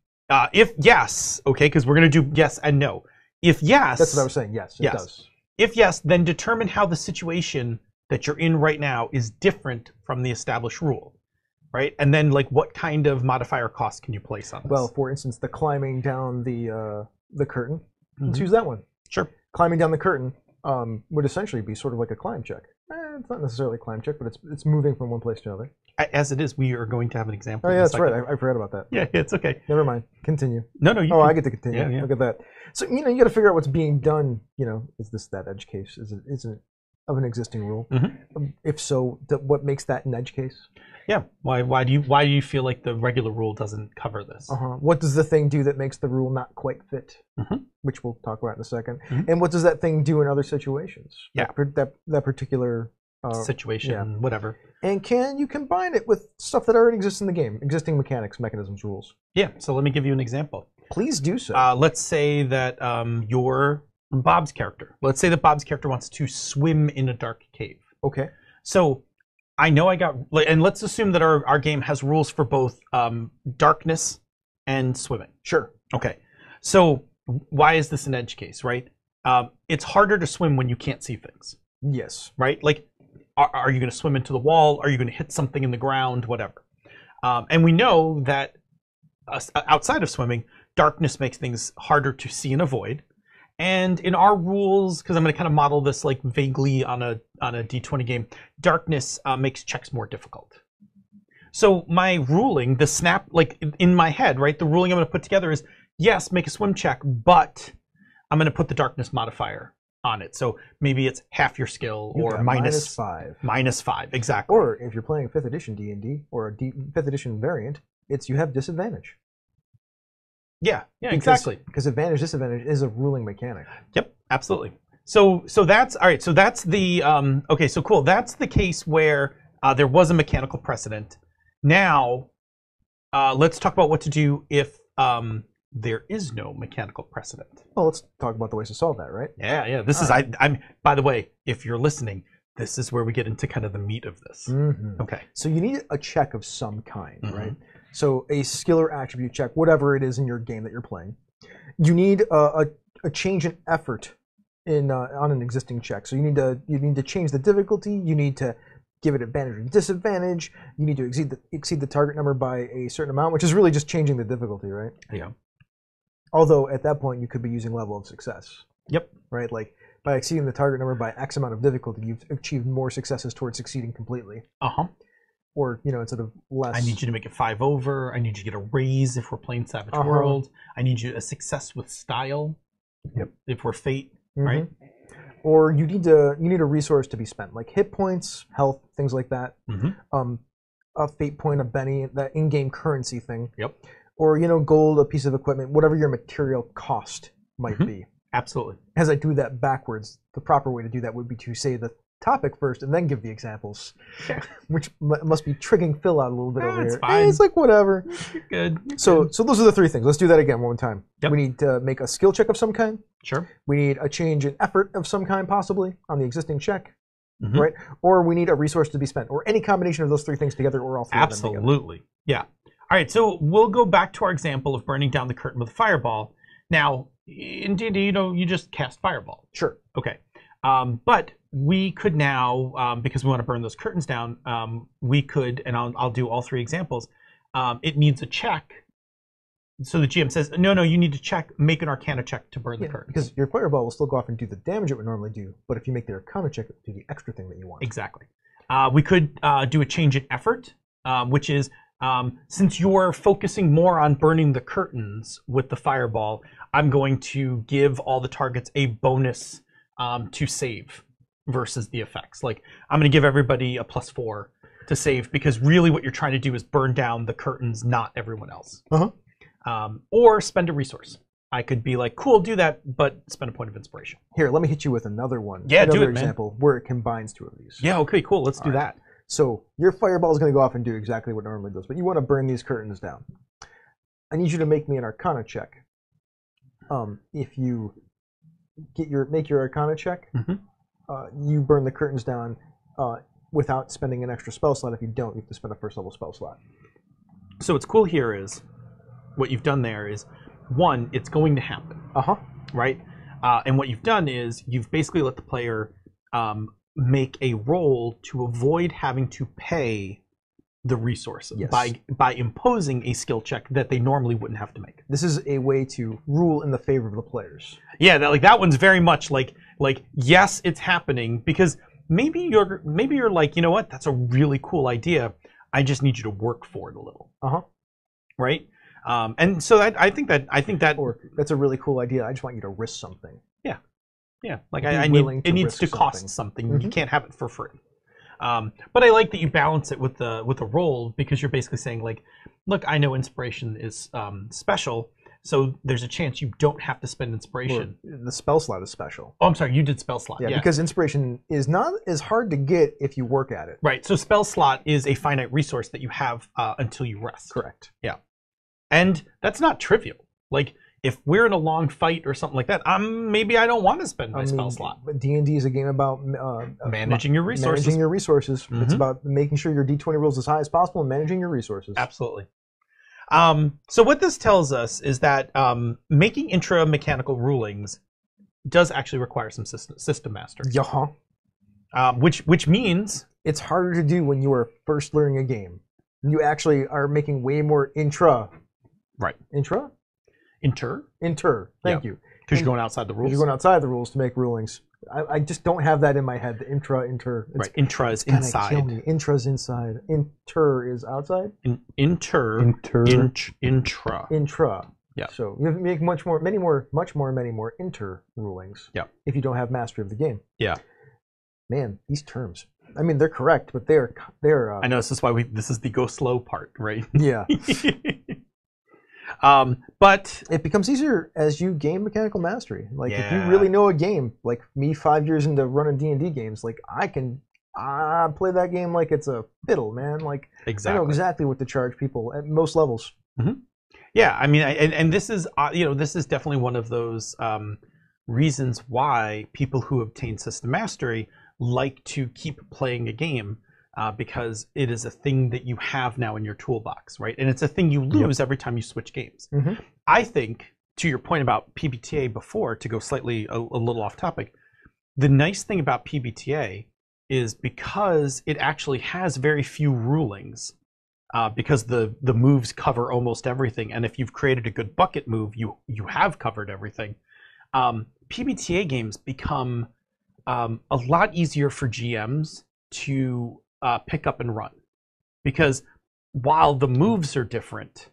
If yes, okay, because we're going to do yes and no. If yes... That's what I was saying, yes, it does. If yes, then determine how the situation that you're in right now is different from the established rule, right? And then, what kind of modifier cost can you place on this? Well, for instance, the climbing down the curtain. Let's use that one. Sure. Climbing down the curtain would essentially be sort of like a climb check. It's not necessarily a climb check, but it's moving from one place to another. As it is, we are going to have an example. Oh, yeah, that's right. I forgot about that. Yeah, it's okay. Never mind. Continue. No, I get to continue. Yeah. Look at that. So, you got to figure out what's being done. Is this that edge case? Is it of an existing rule? If so, what makes that an edge case? Yeah. Why do you feel like the regular rule doesn't cover this? What does the thing do that makes the rule not quite fit? Which we'll talk about in a second. And what does that thing do in other situations? Yeah. That particular situation, whatever. And can you combine it with stuff that already exists in the game? Existing mechanics, mechanisms, rules. Yeah, so let me give you an example. Please do so. Let's say that you're Bob's character. Let's say that Bob's character wants to swim in a dark cave. Okay. So I know and let's assume that our game has rules for both darkness and swimming. Sure. Okay. So why is this an edge case, right? It's harder to swim when you can't see things. Yes. Right? Are you going to swim into the wall? Are you going to hit something in the ground? Whatever. And we know that outside of swimming, darkness makes things harder to see and avoid. And in our rules, because I'm going to kind of model this like vaguely on a D20 game, darkness makes checks more difficult. So my ruling, the snap, like in my head, right? The ruling I'm going to put together is, yes, make a swim check, but I'm going to put the darkness modifier on it. So maybe it's half your skill or minus 5. Minus 5, exactly. Or if you're playing 5th edition D&D or a 5th edition variant, it's you have disadvantage. Yeah, exactly. Because advantage, disadvantage is a ruling mechanic. Yep, absolutely. So that's all right. So that's the okay. So cool. That's the case where there was a mechanical precedent. Now, let's talk about what to do if there is no mechanical precedent. Well, let's talk about the ways to solve that, right? Yeah. This is I'm. By the way, if you're listening, this is where we get into kind of the meat of this. Mm-hmm. Okay. So you need a check of some kind, right? So a skill or attribute check, whatever it is in your game that you're playing. You need a change in effort in on an existing check. So you need to change the difficulty. You need to give it advantage or disadvantage. You need to exceed the target number by a certain amount, which is really just changing the difficulty, right? Yeah. Although at that point you could be using level of success. Yep. Right, like by exceeding the target number by X amount of difficulty, you've achieved more successes towards succeeding completely. Or, instead of less. I need you to make it 5 over. I need you to get a raise if we're playing Savage World. I need you a success with style. Yep. If we're Fate, right? Or you need a resource to be spent, like hit points, health, things like that. A Fate point, a Benny, that in-game currency thing. Yep. Or gold, a piece of equipment, whatever your material cost might be. Absolutely. As I do that backwards, the proper way to do that would be to say the topic first and then give the examples, which must be triggering Phil out a little bit over it's here. Fine. It's like whatever. You're good. So those are the 3 things. Let's do that again one time. Yep. We need to make a skill check of some kind. Sure. We need a change in effort of some kind, possibly on the existing check, right? Or we need a resource to be spent, or any combination of those 3 things together, or all 3 of them together. Absolutely. Yeah. All right. So we'll go back to our example of burning down the curtain with a fireball. Now, in D&D, you just cast fireball. Sure. Okay. But we could now, because we want to burn those curtains down, we could, and I'll do all 3 examples. It needs a check. So the GM says, no, you need to make an Arcana check to burn the curtains. Because your fireball will still go off and do the damage it would normally do, but if you make the Arcana check, it will do the extra thing that you want. Exactly. We could do a change in effort, which is, since you're focusing more on burning the curtains with the fireball, I'm going to give all the targets a bonus to save versus the effects. Like, I'm going to give everybody a +4 to save, because really what you're trying to do is burn down the curtains, not everyone else. Or spend a resource. I could be like, cool, do that, but spend a point of inspiration. Here, let me hit you with another one. Yeah, do it, man. Example where it combines 2 of these. Yeah, okay, cool. Let's do that. So your fireball is going to go off and do exactly what it normally does, but you want to burn these curtains down. I need you to make me an Arcana check. If you make your Arcana check, you burn the curtains down without spending an extra spell slot. If you don't, you have to spend a 1st level spell slot. So what's cool here is, what you've done there is, 1, it's going to happen. Right? And what you've done is, you've basically let the player make a roll to avoid having to pay the resources by imposing a skill check that they normally wouldn't have to make. This is a way to rule in the favor of the players. Yeah, that one's very much like yes, it's happening, because maybe you're like, you know what, that's a really cool idea. I just need you to work for it a little. Right? And so I think that or that's a really cool idea. I just want you to risk something. Yeah, like it needs to cost something. You can't have it for free. But I like that you balance it with a roll, because you're basically saying, like, look, I know inspiration is special, so there's a chance you don't have to spend inspiration. Or the spell slot is special. Oh, I'm sorry, you did spell slot. Yeah, because inspiration is not as hard to get if you work at it. Right. So spell slot is a finite resource that you have until you rest. Correct. Yeah, and that's not trivial. Like, if we're in a long fight or something like that, maybe I don't want to spend my spell slot. But D&D is a game about managing your resources. Managing your resources. It's about making sure your D20 rolls as high as possible and managing your resources. Absolutely. So what this tells us is that making intra-mechanical rulings does actually require some system mastery. Which means it's harder to do when you are first learning a game. You actually are making way more intra. Right. Intra? Inter. Thank you. Because you're going outside the rules. You're going outside the rules to make rulings. I just don't have that in my head. The inter. Right. Intra is Kill inside. me. Intra's inside. Inter is outside. Intra. Yeah. So you have to make much more inter rulings. Yeah. If you don't have mastery of the game. Yeah. Man, these terms. I mean, they're correct, but they're. I know this is why this is the go slow part, right? Yeah. But it becomes easier as you gain mechanical mastery. Like if you Yeah. really know a game, like me 5 years into running D&D games, like I can play that game like it's a fiddle, man. Like exactly. I know exactly what to charge people at most levels. Yeah, I mean, and this is this is definitely one of those reasons why people who obtain system mastery like to keep playing a game. Because it is a thing that you have now in your toolbox, right? And it's a thing you lose every time you switch games. I think, to your point about PBTA before, to go slightly a little off topic, the nice thing about PBTA is because it actually has very few rulings, because the moves cover almost everything, and if you've created a good bucket move, you have covered everything. PBTA games become a lot easier for GMs to pick up and run, because while the moves are different,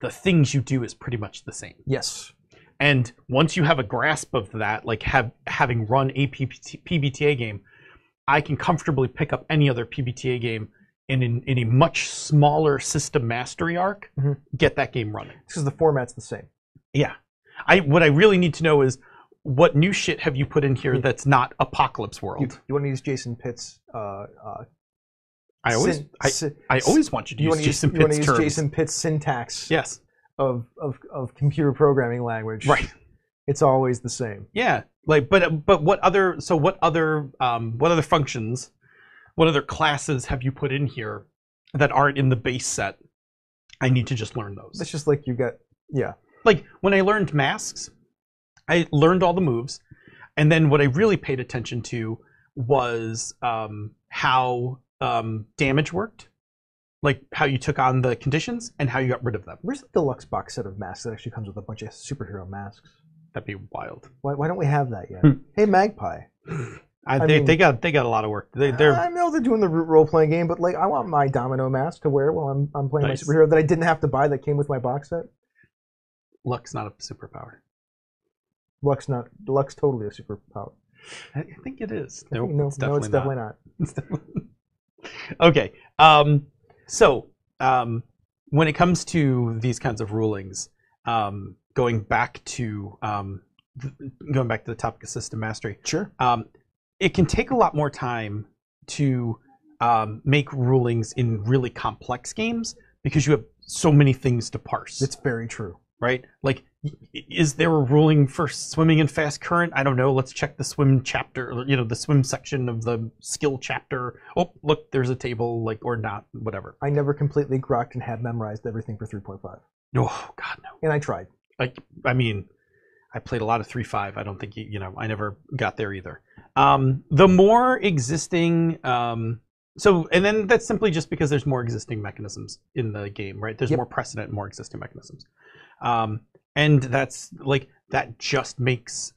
the things you do is pretty much the same. Yes. And once you have a grasp of that, like having run a PBTA game, I can comfortably pick up any other PBTA game and in a much smaller system mastery arc, get that game running. Because the format's the same. Yeah. What I really need to know is, what new shit have you put in here that's not Apocalypse World? You want to use Jason Pitt's I always want you to use Jason Pitt's terms. You want to use Jason Pitt's syntax Yes. of computer programming language. Right. It's always the same. Yeah. Like, but what other functions, what other classes have you put in here that aren't in the base set? I need to just learn those. It's just like you got, yeah. Like when I learned masks, I learned all the moves, and then what I really paid attention to was how damage worked, like how you took on the conditions and how you got rid of them. Where's the deluxe box set of masks that actually comes with a bunch of superhero masks? That'd be wild. Why don't we have that yet? Hey, Magpie. They got a lot of work. I know they're doing the root role playing game, but like I want my domino mask to wear while I'm playing Nice. my superhero that I didn't have to buy, that came with my box set. Luck's not a superpower. Luck's totally a superpower. I think it is. No, Nope, it's definitely not. Okay. So when it comes to these kinds of rulings, going back to the topic of system mastery, Sure. it can take a lot more time to make rulings in really complex games because you have so many things to parse. It's very true. Right? Like, is there a ruling for swimming in fast current? I don't know. Let's check the swim chapter, the swim section of the skill chapter. Oh, look, there's a table, like, or not, whatever. I never completely grokked and had memorized everything for 3.5. Oh, God, no. And I tried. I mean, I played a lot of 3.5. I don't think, I never got there either. The more existing, and then that's simply just because there's more existing mechanisms in the game, right? There's more precedent and more existing mechanisms. And that's like, that just makes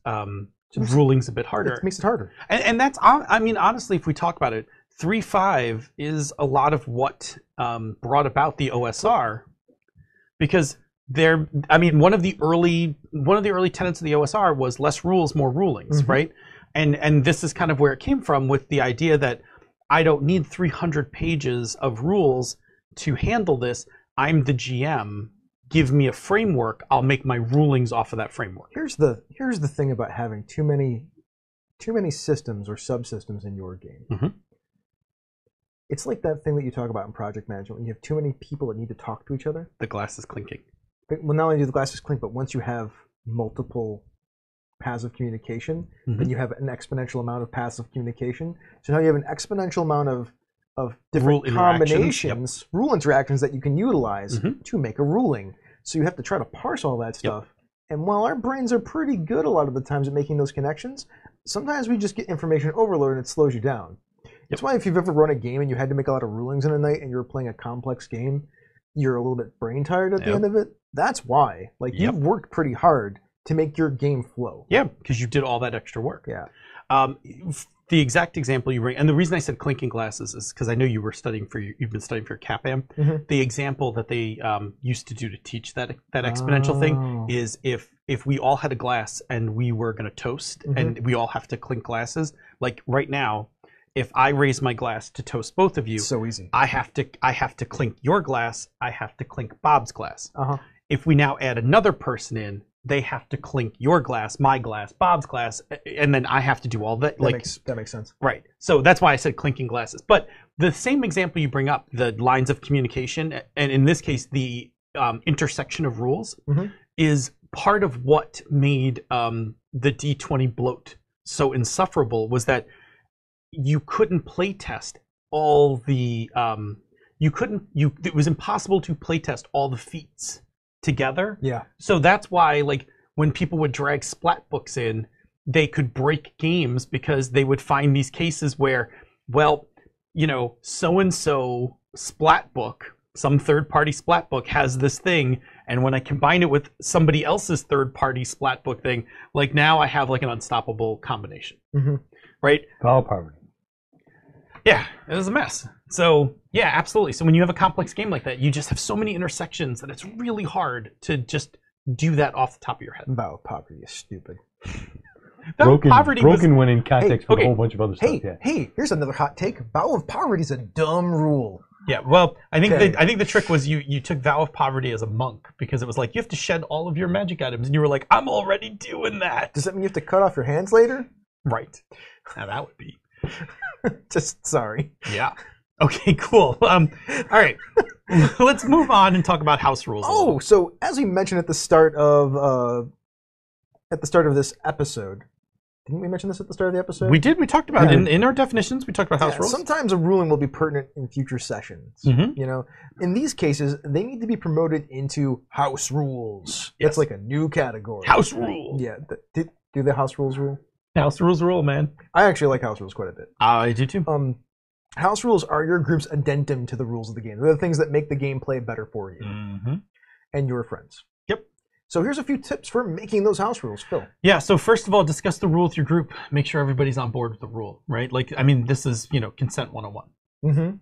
rulings a bit harder. It makes it harder. And that's, I mean, honestly, if we talk about it, 3.5 is a lot of what brought about the OSR, because one of the early tenets of the OSR was less rules, more rulings, right? And this is kind of where it came from, with the idea that I don't need 300 pages of rules to handle this. I'm the GM. Give me a framework. I'll make my rulings off of that framework. Here's the thing about having too many systems or subsystems in your game. It's like that thing that you talk about in project management when you have too many people that need to talk to each other. The glass is clinking. Well, not only do the glasses clink, but once you have multiple paths of communication, then you have an exponential amount of paths of communication. So now you have an exponential amount of different combinations, rule interactions that you can utilize to make a ruling. So you have to try to parse all that stuff. And while our brains are pretty good a lot of the times at making those connections, sometimes we just get information overload and it slows you down. That's why if you've ever run a game and you had to make a lot of rulings in a night and you're playing a complex game, you're a little bit brain tired at the end of it. That's why. Like, you've worked pretty hard to make your game flow. Yeah, because you did all that extra work. Yeah. The exact example you bring, and the reason I said clinking glasses is because I know you were studying for you've been studying for CAPAM. The example that they used to do to teach that exponential thing is if we all had a glass and we were going to toast and we all have to clink glasses, like right now, if I raise my glass to toast both of you, So easy. I have to clink your glass. I have to clink Bob's glass. Uh-huh. If we now add another person in, they have to clink your glass, my glass, Bob's glass, and then I have to do all that. That makes sense. Right. So that's why I said clinking glasses. But the same example you bring up, the lines of communication, and in this case, the intersection of rules, is part of what made the D20 bloat so insufferable. Was that you couldn't playtest all the it was impossible to playtest all the feats together. Yeah. So that's why, like, when people would drag splat books in, they could break games because they would find these cases where, well, you know, so-and-so splat book, some third-party splat book has this thing, and when I combine it with somebody else's third-party splat book thing, like now I have like an unstoppable combination. Right? Power poverty. Yeah, it was a mess. So, yeah, absolutely. So when you have a complex game like that, you just have so many intersections that it's really hard to just do that off the top of your head. Vow of poverty is stupid. Broken when in context with a whole bunch of other stuff. Hey, here's another hot take. Vow of poverty is a dumb rule. Yeah, well, I think the trick was you took Vow of Poverty as a monk because it was like you have to shed all of your magic items, and you were like, I'm already doing that. Does that mean you have to cut off your hands later? Right. Now that would be. Just sorry. Yeah. Okay, cool. All right. Let's move on and talk about house rules. Oh, so as we mentioned at the start of this episode, didn't we mention this at the start of the episode? We did. We talked about it in our definitions. We talked about house rules. Sometimes a ruling will be pertinent in future sessions. You know, in these cases, they need to be promoted into house rules. Yes. That's like a new category. House rule. Yeah. Do the house rules rule? House rules rule, man. I actually like house rules quite a bit. I do too. House rules are your group's addendum to the rules of the game. They're the things that make the gameplay better for you and your friends. Yep. So here's a few tips for making those house rules, Phil. Yeah, so first of all, discuss the rule with your group. Make sure everybody's on board with the rule, right? Like, I mean, this is, consent 101.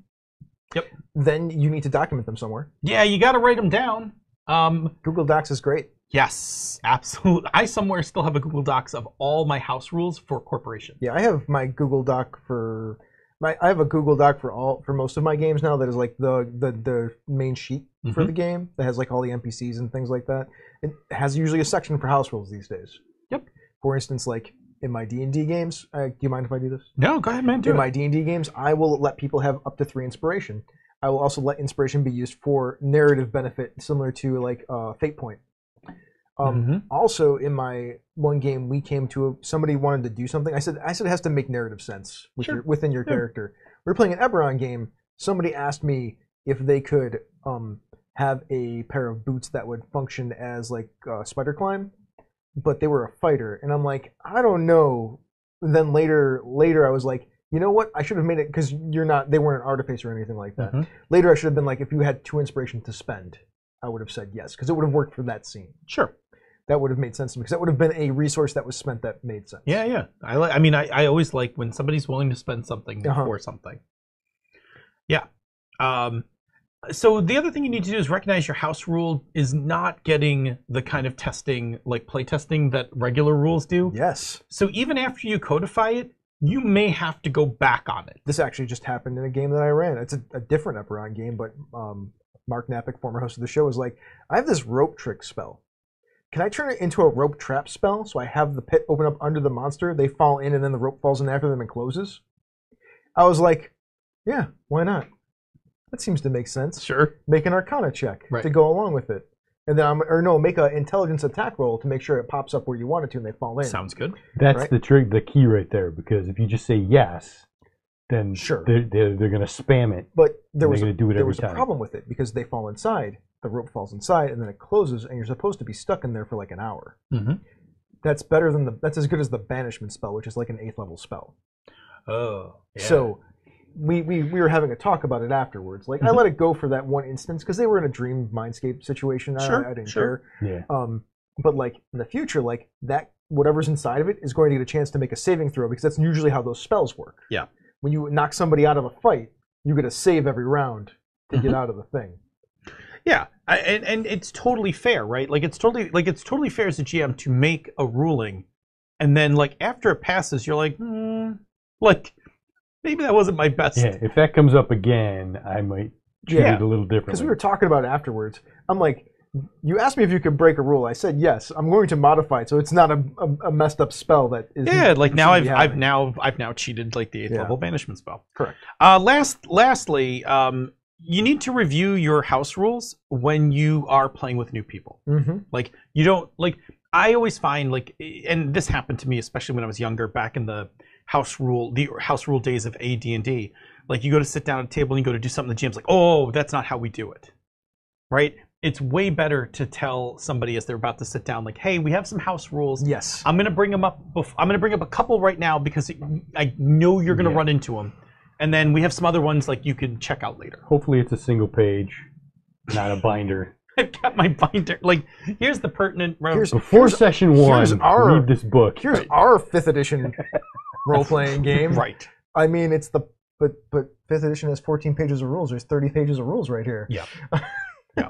Yep. Then you need to document them somewhere. Yeah, you got to write them down. Google Docs is great. Yes, absolutely. I somewhere still have a Google Docs of all my house rules for corporation. Yeah, I have my Google Doc I have a Google Doc for most of my games now that is like the main sheet for the game that has like all the NPCs and things like that. It has usually a section for house rules these days. Yep. For instance, like in my D&D games, do you mind if I do this? No, go ahead, man. In my D&D games, I will let people have up to 3 inspiration. I will also let inspiration be used for narrative benefit, similar to like Fate Point. Also, in my one game, we came to somebody wanted to do something. I said it has to make narrative sense within your character. We were playing an Eberron game. Somebody asked me if they could have a pair of boots that would function as like spider climb, but they were a fighter, and I'm like, I don't know. And then later, I was like, you know what? I should have made it because they weren't an artificer or anything like that. Later, I should have been like, if you had 2 inspiration to spend, I would have said yes because it would have worked for that scene. Sure. That would have made sense to me because that would have been a resource that was spent that made sense. Yeah. I always like when somebody's willing to spend something for something. Yeah. So the other thing you need to do is recognize your house rule is not getting the kind of testing, like play testing, that regular rules do. Yes. So even after you codify it, you may have to go back on it. This actually just happened in a game that I ran. It's a different Eberron game, but Mark Napick, former host of the show, was like, I have this rope trick spell. Can I turn it into a rope trap spell so I have the pit open up under the monster, they fall in, and then the rope falls in after them and closes? I was like, yeah, why not? That seems to make sense. Sure. Make an Arcana check to go along with it. And then make an intelligence attack roll to make sure it pops up where you want it to and they fall in. Sounds good. That's the trick, the key right there, because if you just say yes, then they're going to spam it. But there was a problem with it because they fall inside. The rope falls inside, and then it closes, and you're supposed to be stuck in there for like an hour. That's better than that's as good as the banishment spell, which is like an 8th level spell. Oh, yeah. So we were having a talk about it afterwards. Like I let it go for that one instance because they were in a dream mindscape situation. I didn't care. Yeah. but like in the future, like that whatever's inside of it is going to get a chance to make a saving throw because that's usually how those spells work. Yeah. When you knock somebody out of a fight, you get a save every round to get out of the thing. Yeah, and it's totally fair, right? Like it's totally fair as a GM to make a ruling, and then like after it passes, you're like, like maybe that wasn't my best. Yeah, if that comes up again, I might treat it a little differently. Because we were talking about it afterwards. I'm like, you asked me if you could break a rule. I said yes. I'm going to modify it so it's not a messed up spell that is. Yeah, like now I've now cheated like the 8th level banishment spell. Correct. Lastly, you need to review your house rules when you are playing with new people. Mm-hmm. Like you don't like. I always find like, and this happened to me especially when I was younger, back in the house rule days of AD&D. Like you go to sit down at a table and you go to do something. The GM's like, oh, that's not how we do it, right? It's way better to tell somebody as they're about to sit down, like, hey, we have some house rules. Yes. I'm gonna bring them up. I'm gonna bring up a couple right now because I know you're gonna run into them, and then we have some other ones like you can check out later. Hopefully, it's a single page, not a binder. I've got my binder. Like, here's the pertinent. Before session 1, read this book. Here's our 5th edition role-playing game. Right. I mean, it's the but 5th edition has 14 pages of rules. There's 30 pages of rules right here. Yeah. Yeah.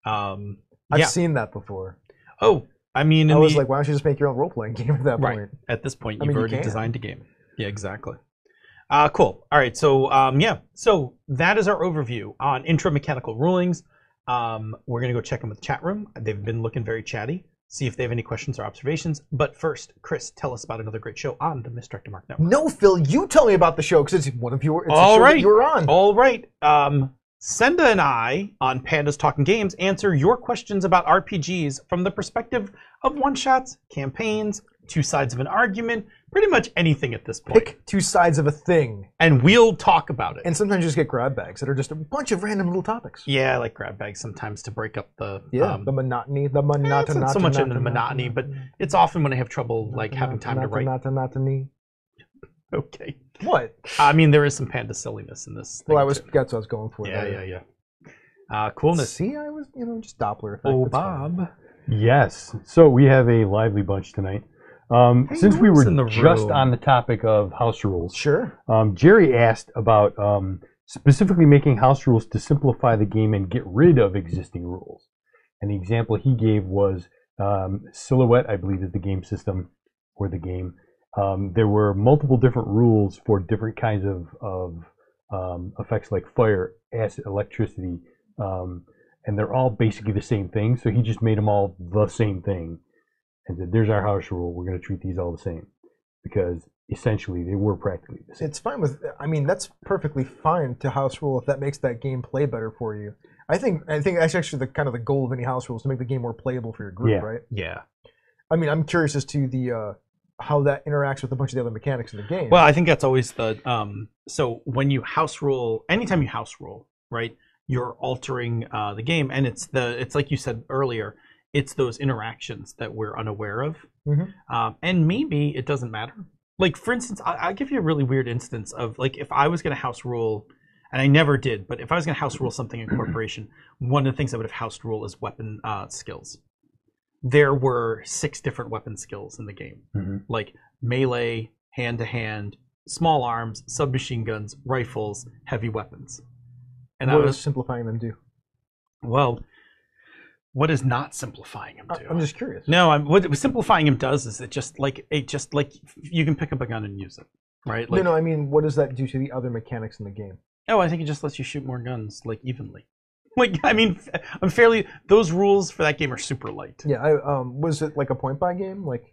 I've seen that before. Oh, I mean, I was like, why don't you just make your own role-playing game at that point? Right. At this point, you've already designed a game. Yeah, exactly. Cool. All right. So, So that is our overview on intro mechanical rulings. We're going to go check in with the chat room. They've been looking very chatty. See if they have any questions or observations. But first, Chris, tell us about another great show on the Misdirected Mark Network. No, Phil, you tell me about the show because it's one of your. It's All a show right. that you're on. All right. Senda and I on Pandas Talking Games answer your questions about RPGs from the perspective of one-shots, campaigns, two sides of an argument, pretty much anything at this point. Pick two sides of a thing. And we'll talk about it. And sometimes you just get grab bags that are just a bunch of random little topics. Yeah, I like grab bags sometimes to break up the... the monotony. The it's not so much in the monotony, but it's often when I have trouble like having time to write. Okay. What? I mean, there is some panda silliness in this. Well, that's what I was going for. Yeah. Coolness. See, I was, just Doppler effect. Oh, Bob. Yes. So we have a lively bunch tonight. Since we were just on the topic of house rules, sure. Jerry asked about specifically making house rules to simplify the game and get rid of existing rules. And the example he gave was Silhouette, I believe, is the game system or the game. There were multiple different rules for different kinds of effects like fire, acid, electricity, and they're all basically the same thing. So he just made them all the same thing and said, there's our house rule. We're going to treat these all the same because essentially they were practically the same. It's fine with, that's perfectly fine to house rule if that makes that game play better for you. I think that's actually the goal of any house rules, to make the game more playable for your group, right? Yeah. I'm curious as to the how that interacts with a bunch of the other mechanics in the game. Well, I think that's always the so when you house rule, anytime you house rule, right, you're altering the game, and it's like you said earlier, it's those interactions that we're unaware of, and maybe it doesn't matter. Like for instance, I'll give you a really weird instance of like if I was going to house rule, and I never did, but if I was going to house rule something in Corporation, one of the things I would have house rule is weapon skills. There were 6 different weapon skills in the game, like melee, hand-to-hand, small arms, submachine guns, rifles, heavy weapons. And what does simplifying them do? Well, what is not simplifying them do? I'm just curious. No, what simplifying them does is it just like you can pick up a gun and use it, right? Like, no, what does that do to the other mechanics in the game? Oh, I think it just lets you shoot more guns like evenly. Like, those rules for that game are super light. Yeah, was it like a point-buy game? Like,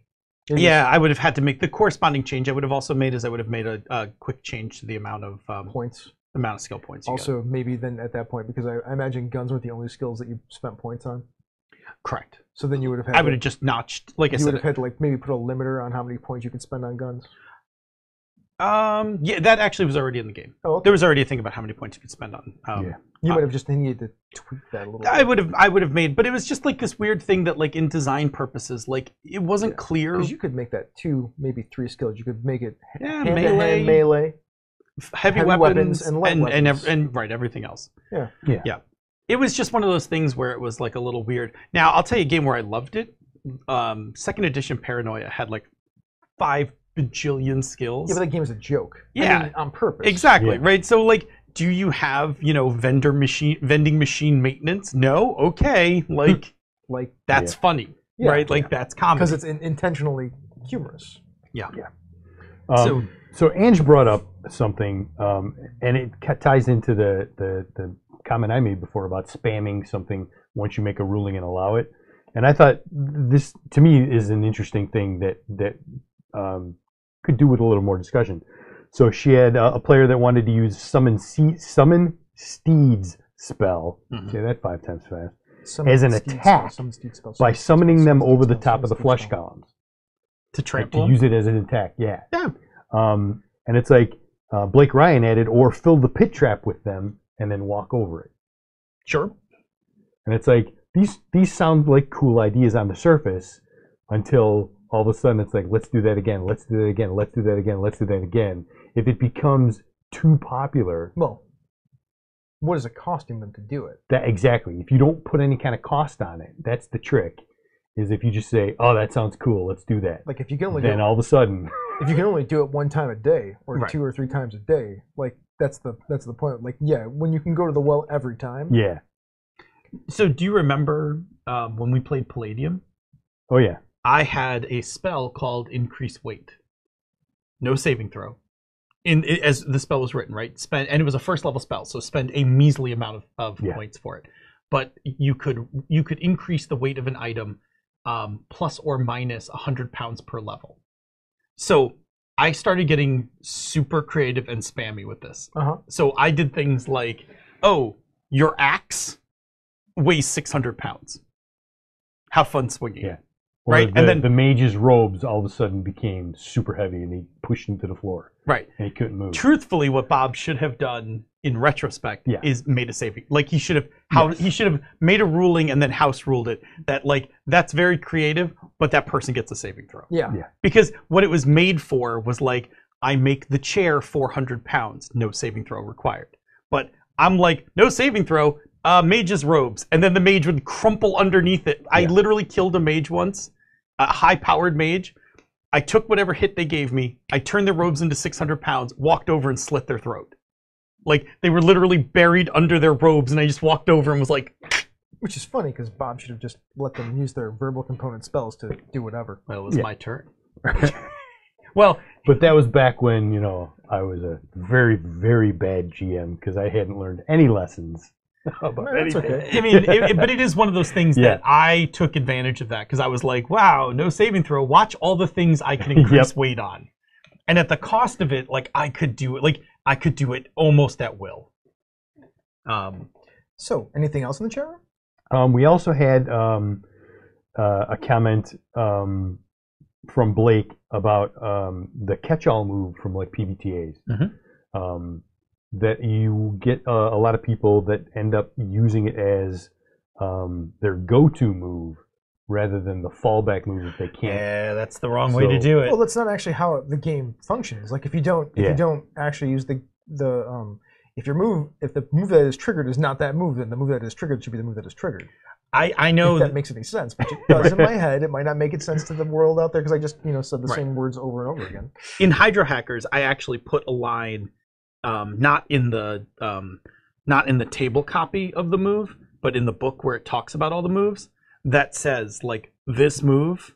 yeah, I would have had to make the corresponding change. I would have also made a quick change to the amount of points, the amount of skill points. Also, maybe then at that point, because I imagine guns weren't the only skills that you spent points on. Correct. So then you would have had. I would have just notched, like I said. You would have had to maybe put a limiter on how many points you could spend on guns. Yeah, that actually was already in the game. Oh, okay. There was already a thing about how many points you could spend on. You might have just needed to tweak that a little bit. I would have made, but it was just like this weird thing that, like, in design purposes, like, it wasn't clear. Because you could make that 2, maybe 3 skills. You could make it melee, heavy weapons, and light weapons. And right, everything else. Yeah. it was just one of those things where it was like a little weird. Now I'll tell you a game where I loved it. Second edition Paranoia had like 5 bajillion skills. Yeah, but that game is a joke. Yeah. I mean, on purpose. Exactly, Yeah. right? So like, do you have, vending machine maintenance? No? Okay. Like Like, that's funny. Yeah, right? Like that's comedy. because it's intentionally humorous. Yeah. So Ange brought up something, and it ties into the comment I made before about spamming something once you make a ruling and allow it. And I thought this, to me, is an interesting thing that could do with a little more discussion. So she had a player that wanted to use summon Steeds spell. Say that 5 times fast. As an attack by summoning them over the top of the flesh columns. To To trample. use it as an attack, yeah. Yeah. And it's like Blake Ryan added, or fill the pit trap with them and then walk over it. Sure. And it's like these sound like cool ideas on the surface until all of a sudden it's like, let's do that again, let's do that again, let's do that again, let's do that again. If it becomes too popular, Well, what is it costing them to do it? that exactly. If you don't put any kind of cost on it, that's the trick. Is if you just say, "Oh, that sounds cool, let's do that." Like, if you can only Then all of a sudden, if you can only do it 1 time a day, or Right. 2 or 3 times a day, like that's the point. Like, yeah, when you can go to the well every time. yeah. So do you remember when we played Palladium? Oh yeah. I had a spell called Increase Weight. No saving throw. As the spell was written, right? And it was a first level spell, so spend a measly amount of Yeah. points for it. But you could increase the weight of an item plus or minus 100 pounds per level. So I started getting super creative and spammy with this. Uh huh. So I did things like, oh, your axe weighs 600 pounds. Have fun swinging. Yeah. Or Right, the, and then- the mage's robes all of a sudden became super heavy and he pushed him to the floor Right. and he couldn't move. Truthfully, what Bob should have done in retrospect Yeah. is made a saving. Like he should have made a ruling and then house ruled it that like that's very creative, but that person gets a saving throw. Yeah. Yeah. Because what it was made for was like, I make the chair 400 pounds, no saving throw required. But I'm like, no saving throw, mage's robes. And then the mage would crumple underneath it. I literally killed a mage once, a high-powered mage. I took whatever hit they gave me, I turned their robes into 600 pounds, walked over and slit their throat. Like, they were literally buried under their robes, and I just walked over and was like... Which is funny, because Bob should have just let them use their verbal component spells to do whatever. Well, it was my turn. Well, But that was back when, I was a very, very bad GM because I hadn't learned any lessons about That's anything. okay. I mean, but it is one of those things Yeah. that I took advantage of that because I was like, wow, no saving throw. Watch all the things I can increase weight on. And at the cost of it, like, I could do it. Like, I could do it almost at will. So, anything else in the chat room? We also had a comment from Blake about the catch-all move from like PBTAs. That you get a lot of people that end up using it as their go-to move rather than the fallback move if they can't. Yeah, that's the wrong way to So- do it. Well, that's not actually how the game functions. Like, if you don't actually use the if the move that is triggered is not that move, then the move that is triggered should be the move that is triggered. I know If that makes any sense, which it does in my head. It might not make it sense to the world out there because I just said the same words over and over again. in Hydro Hackers, I actually put a line, not in the table copy of the move, but in the book where it talks about all the moves, that says like this move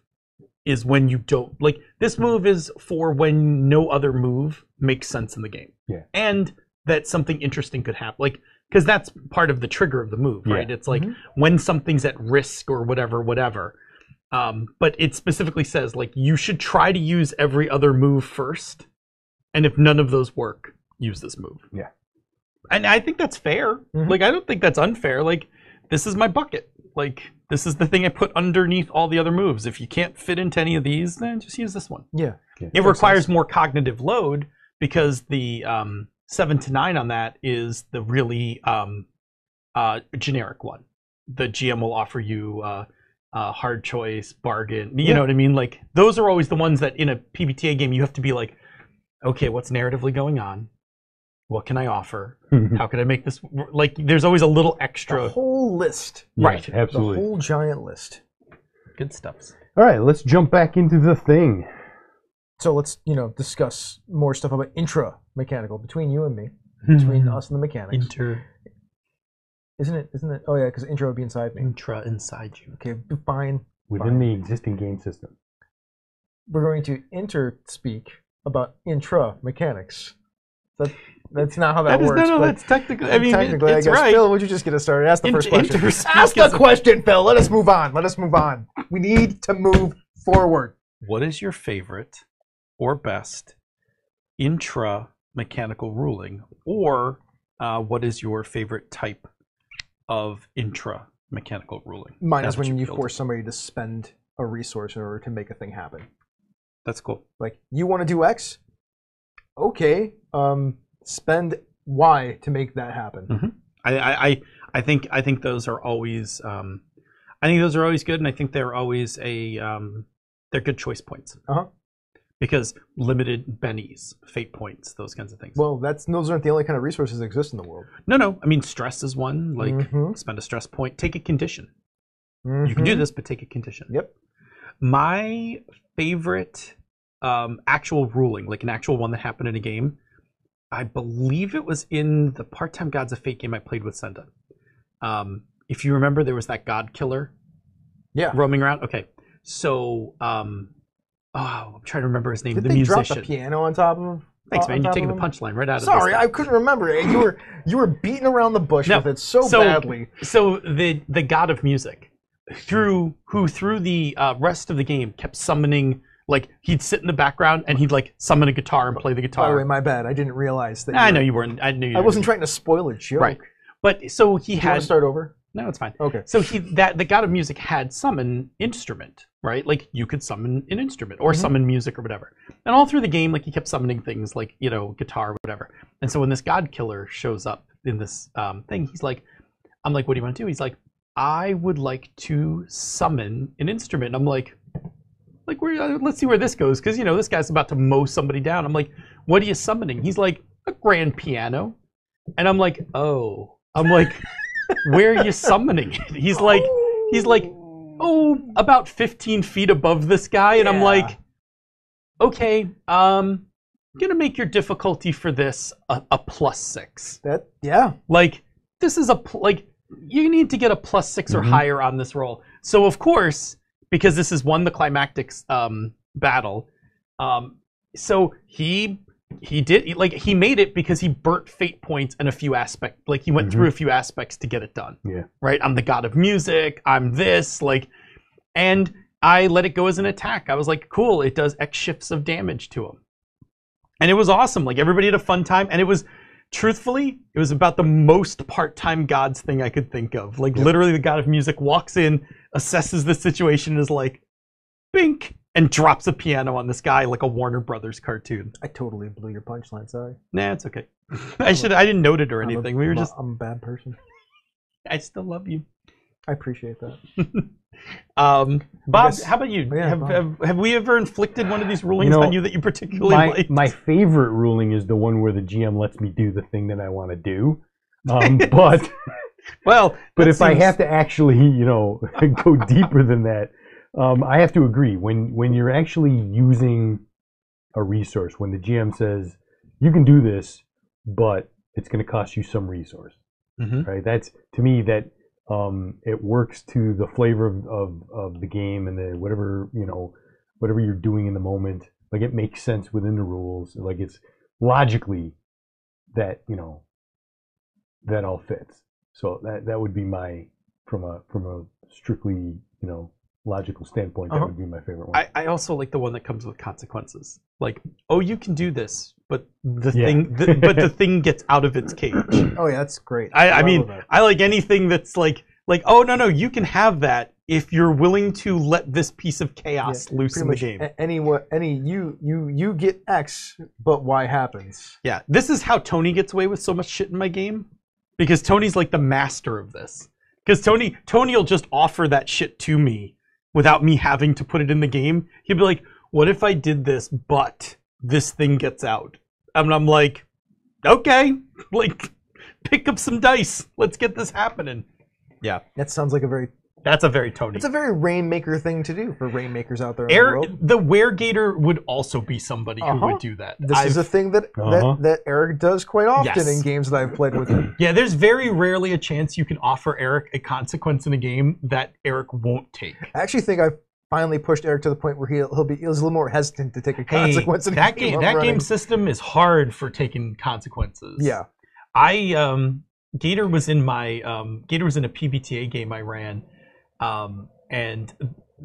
is when you don't like this move is for when no other move makes sense in the game. Yeah. And that something interesting could happen, like because that's part of the trigger of the move, right? Yeah. It's like when something's at risk or whatever. But it specifically says like you should try to use every other move first, and if none of those work, use this move. Yeah. And I think that's fair. Like I don't think that's unfair. Like this is my bucket. Like this is the thing I put underneath all the other moves. If you can't fit into any of these, then just use this one. Yeah. It requires more cognitive load because the 7 to 9 on that is the really generic one. The GM will offer you hard choice, bargain. You know what I mean? Like those are always the ones that in a PBTA game you have to be like, okay, what's narratively going on? What can I offer? How can I make this like? There's always a little extra. The whole list. Right. Yes, absolutely. The whole giant list. Good stuff. All right, let's jump back into the thing. So let's, discuss more stuff about intra-mechanical between you and me, between us and the mechanics. Isn't it? Oh yeah, because intro would be inside me. Intra inside you. Okay, fine. Within the existing game system. We're going to speak about intra-mechanics. That's not how that works. No, that's technically. I mean, technically, it's I guess. Right. Phil, would you just get us started? Ask the first question. Interspeak Ask the question, Phil. Let us move on. We need to move forward. What is your favorite or best intra-mechanical ruling, or what is your favorite type of intra-mechanical ruling? Mine is when you force somebody to spend a resource in order to make a thing happen. That's cool. Like, you want to do X? Okay. Spend Y to make that happen. Mm-hmm. I think those are always I think those are always good, and I think they're always they're good choice points. Because limited bennies, fate points, those kinds of things. Well, those aren't the only kind of resources that exist in the world. No. I mean, stress is one. Like, spend a stress point. Take a condition. You can do this, but take a condition. Yep. My favorite actual ruling, like an actual one that happened in a game, I believe it was in the Part-Time Gods of Fate game I played with Senda. If you remember, there was that god killer roaming around. Okay. So, I'm trying to remember his name. Did the they musician. drop the piano on top of him? Thanks, man. You're taking the punchline right out of this. Sorry, I couldn't remember it. You were beating around the bush with it so badly. So the god of music, through the rest of the game, kept summoning. Like, he'd sit in the background and he'd like summon a guitar and play the guitar. By the way, my bad. I didn't realize that. I know you weren't. I knew you. I wasn't trying to spoil a joke. Right. But so he Do you had. want to start over? No, it's fine. Okay. So the god of music had summon instrument, right? Like, you could summon an instrument or summon music or whatever. And all through the game, like, he kept summoning things like, guitar or whatever. And so when this god killer shows up in this thing, he's like, I'm like, what do you want to do? He's like, I would like to summon an instrument. And I'm like, let's see where this goes, because this guy's about to mow somebody down. I'm like, what are you summoning? He's like, a grand piano. And I'm like, oh. I'm like, where are you summoning it? He's like, oh, about 15 feet above this guy. And I'm like, okay, I'm gonna make your difficulty for this a +6. Like, this is you need to get a +6 or higher on this roll. So of course, because this is the climactic battle, so he made it because he burnt fate points in a few aspects. Like, he went through a few aspects to get it done. Yeah. Right? I'm the god of music. I'm this. And I let it go as an attack. I was like, cool, it does X shifts of damage to him. And it was awesome. Like, everybody had a fun time. And it was, truthfully, it was about the most part-time gods thing I could think of. Like, literally, the god of music walks in, assesses the situation, and is like, bink, and drops a piano on this guy like a Warner Brothers cartoon. I totally blew your punchline, sorry. Nah, it's okay. I didn't note it or anything. I'm a bad person. I still love you. I appreciate that. Bob, how about you? Have we ever inflicted one of these rulings on you that you particularly liked? My favorite ruling is the one where the GM lets me do the thing that I want to do. But if I have to actually, go deeper than that, I have to agree. When you're actually using a resource, when the GM says you can do this, but it's going to cost you some resource, right? That's, to me, that it works to the flavor of the game and the whatever you're doing in the moment. Like, it makes sense within the rules. Like, it's logically that that all fits. So that would be from a strictly logical standpoint, that would be my favorite one. I also like the one that comes with consequences. Like, oh, you can do this, but the thing gets out of its cage. Oh yeah, that's great. I mean, I like anything that's like, oh no, you can have that if you're willing to let this piece of chaos loose in the game. You get X, but Y happens. Yeah, this is how Tony gets away with so much shit in my game, because Tony's like the master of this. Because Tony will just offer that shit to me without me having to put it in the game. He'd be like, what if I did this, but this thing gets out? And I'm like, okay, like pick up some dice. Let's get this happening. Yeah, That sounds like a very Tony. it's a very Rainmaker thing to do for Rainmakers out there in the world. The Weregator would also be somebody who would do that. This is a thing that Eric does quite often in games that I've played with him. Yeah, there's very rarely a chance you can offer Eric a consequence in a game that Eric won't take. I actually think I've finally pushed Eric to the point where he's a little more hesitant to take a consequence in a game. That game system is hard for taking consequences. Yeah. Gator was in my Gator was in a PBTA game I ran, and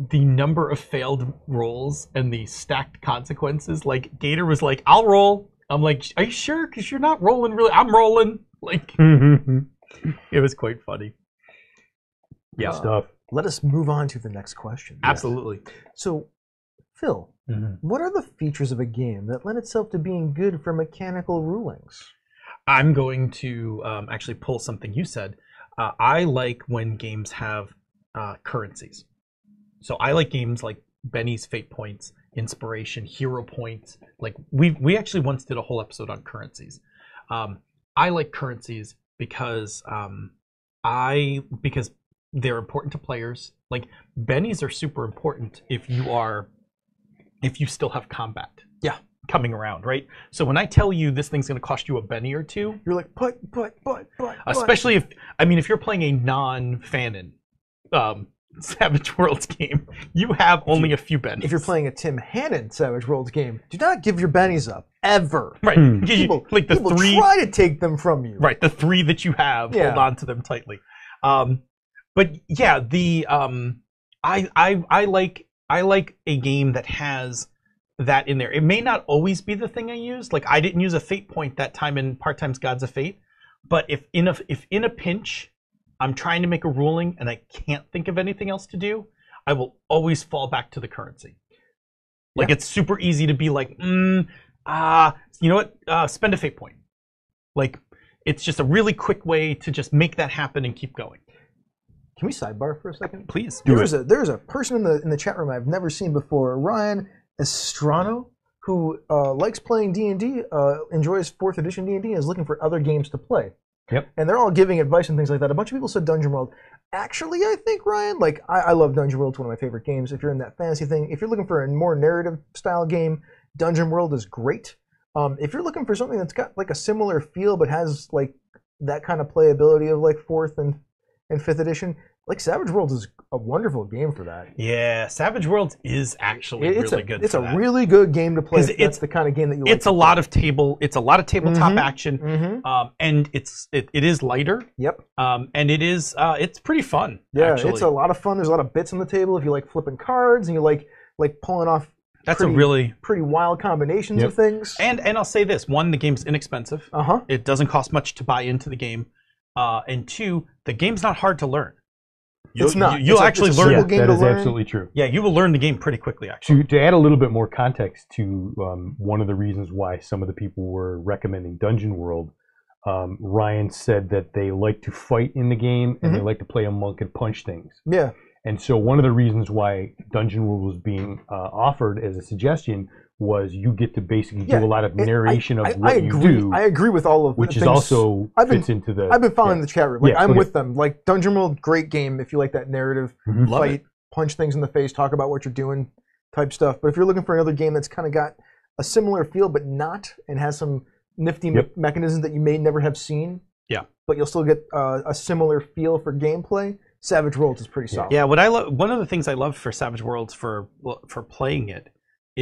the number of failed rolls and the stacked consequences, like Gator was like, "I'll roll." I'm like, "Are you sure? Because you're not rolling really." I'm rolling. Like, it was quite funny. Yeah. Stuff. Let us move on to the next question. Absolutely. So, Phil, what are the features of a game that lend itself to being good for mechanical rulings? I'm going to actually pull something you said. I like when games have currencies. So I like games like Benny's Fate Points, Inspiration, Hero Points. Like we actually once did a whole episode on currencies. I like currencies because because they're important to players. Like Bennies are super important if you still have combat. Yeah. Coming around, right? So when I tell you this thing's going to cost you a Benny or two, you're like, but. Especially if you're playing a non-Fanon Savage Worlds game, you have only a few bennies. If you're playing a Tim Hannon Savage Worlds game, do not give your bennies up ever. Right? People people try to take them from you. Right, the 3 that you have, hold on to them tightly. But yeah, I like a game that has that in there. It may not always be the thing I use. Like I didn't use a fate point that time in Part-Time's Gods of Fate, but if in a pinch I'm trying to make a ruling and I can't think of anything else to do, I will always fall back to the currency. Like it's super easy to be like, you know what? Spend a fate point. Like it's just a really quick way to just make that happen and keep going. Can we sidebar for a second? Please. There's a person in the chat room I've never seen before, Ryan Estrano, who likes playing D&D, enjoys 4th edition D&D, and is looking for other games to play. Yep. And they're all giving advice and things like that. A bunch of people said Dungeon World. Actually, I think, Ryan, like, I love Dungeon World. It's one of my favorite games. If you're in that fantasy thing, if you're looking for a more narrative-style game, Dungeon World is great. If you're looking for something that's got, like, a similar feel but has, like, that kind of playability of, like, 4th and 5th edition, like, Savage Worlds is a wonderful game for that. Yeah, Savage Worlds is actually really good. It's a really good game to play. It's the kind of game that you like. It's a lot of tabletop action, and it is lighter. Yep. And it is it's pretty fun. Yeah, actually. It's a lot of fun. There's a lot of bits on the table if you like flipping cards and you like pulling off. That's pretty wild combinations of things. And I'll say this: 1, the game's inexpensive. It doesn't cost much to buy into the game. And 2, the game's not hard to learn. It's not. You'll actually learn. Yeah, that is absolutely true. Yeah, you will learn the game pretty quickly, actually. To add a little bit more context to one of the reasons why some of the people were recommending Dungeon World, Ryan said that they like to fight in the game and they like to play a monk and punch things. Yeah. And so one of the reasons why Dungeon World was being offered as a suggestion was you get to basically do a lot of narration of what you do. I agree with all of which the is things. also fits into the. I've been following the chat room. Like I'm with them. Like Dungeon World, great game if you like that narrative, fight, punch things in the face, talk about what you're doing, type stuff. But if you're looking for another game that's kind of got a similar feel but not, and has some nifty mechanisms that you may never have seen, but you'll still get a similar feel for gameplay, Savage Worlds is pretty solid. Yeah, what I love. One of the things I love for Savage Worlds for playing it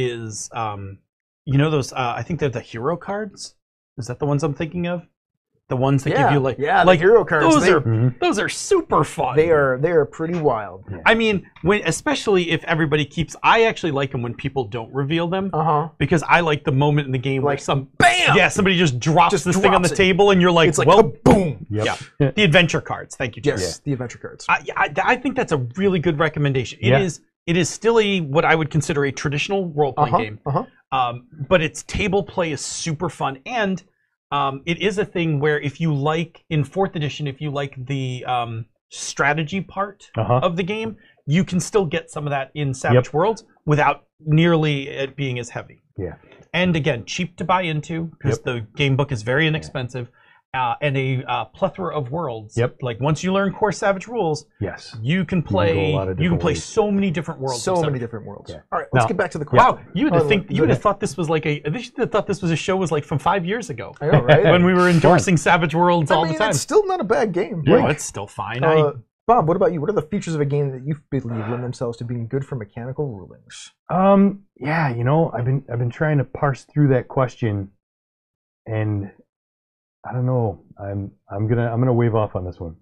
is, you know those, I think they're the hero cards? Is that the ones I'm thinking of? The ones that give you like the hero cards. Those are super fun. They are pretty wild. Yeah. I mean, especially if everybody keeps. I actually like them when people don't reveal them. Because I like the moment in the game where bam! Yeah, somebody just drops this thing on the table and you're like, it's like boom. Yeah, the adventure cards. Thank you, Jerry. Yes, the adventure cards. I think that's a really good recommendation. It is still what I would consider a traditional role-playing game. But its table play is super fun, and it is a thing where if you like, in 4th edition, if you like the strategy part of the game, you can still get some of that in Savage Worlds without nearly it being as heavy. Yeah. And again, cheap to buy into because the game book is very inexpensive, and a plethora of worlds. Yep. Like once you learn core Savage rules, Yes. you can play. You can play so many different worlds. So many different worlds. Yeah. All right, let's Now- get back to the question. Wow, you would have thought this was like a. You would have thought this was a show was like from 5 years ago I know, right? when we were endorsing Savage Worlds all the time. It's still not a bad game. No, it's still fine. Bob, what about you? What are the features of a game that you believe lend themselves to being good for mechanical rulings? Yeah, you know, I've been trying to parse through that question, and I don't know. I'm gonna wave off on this one.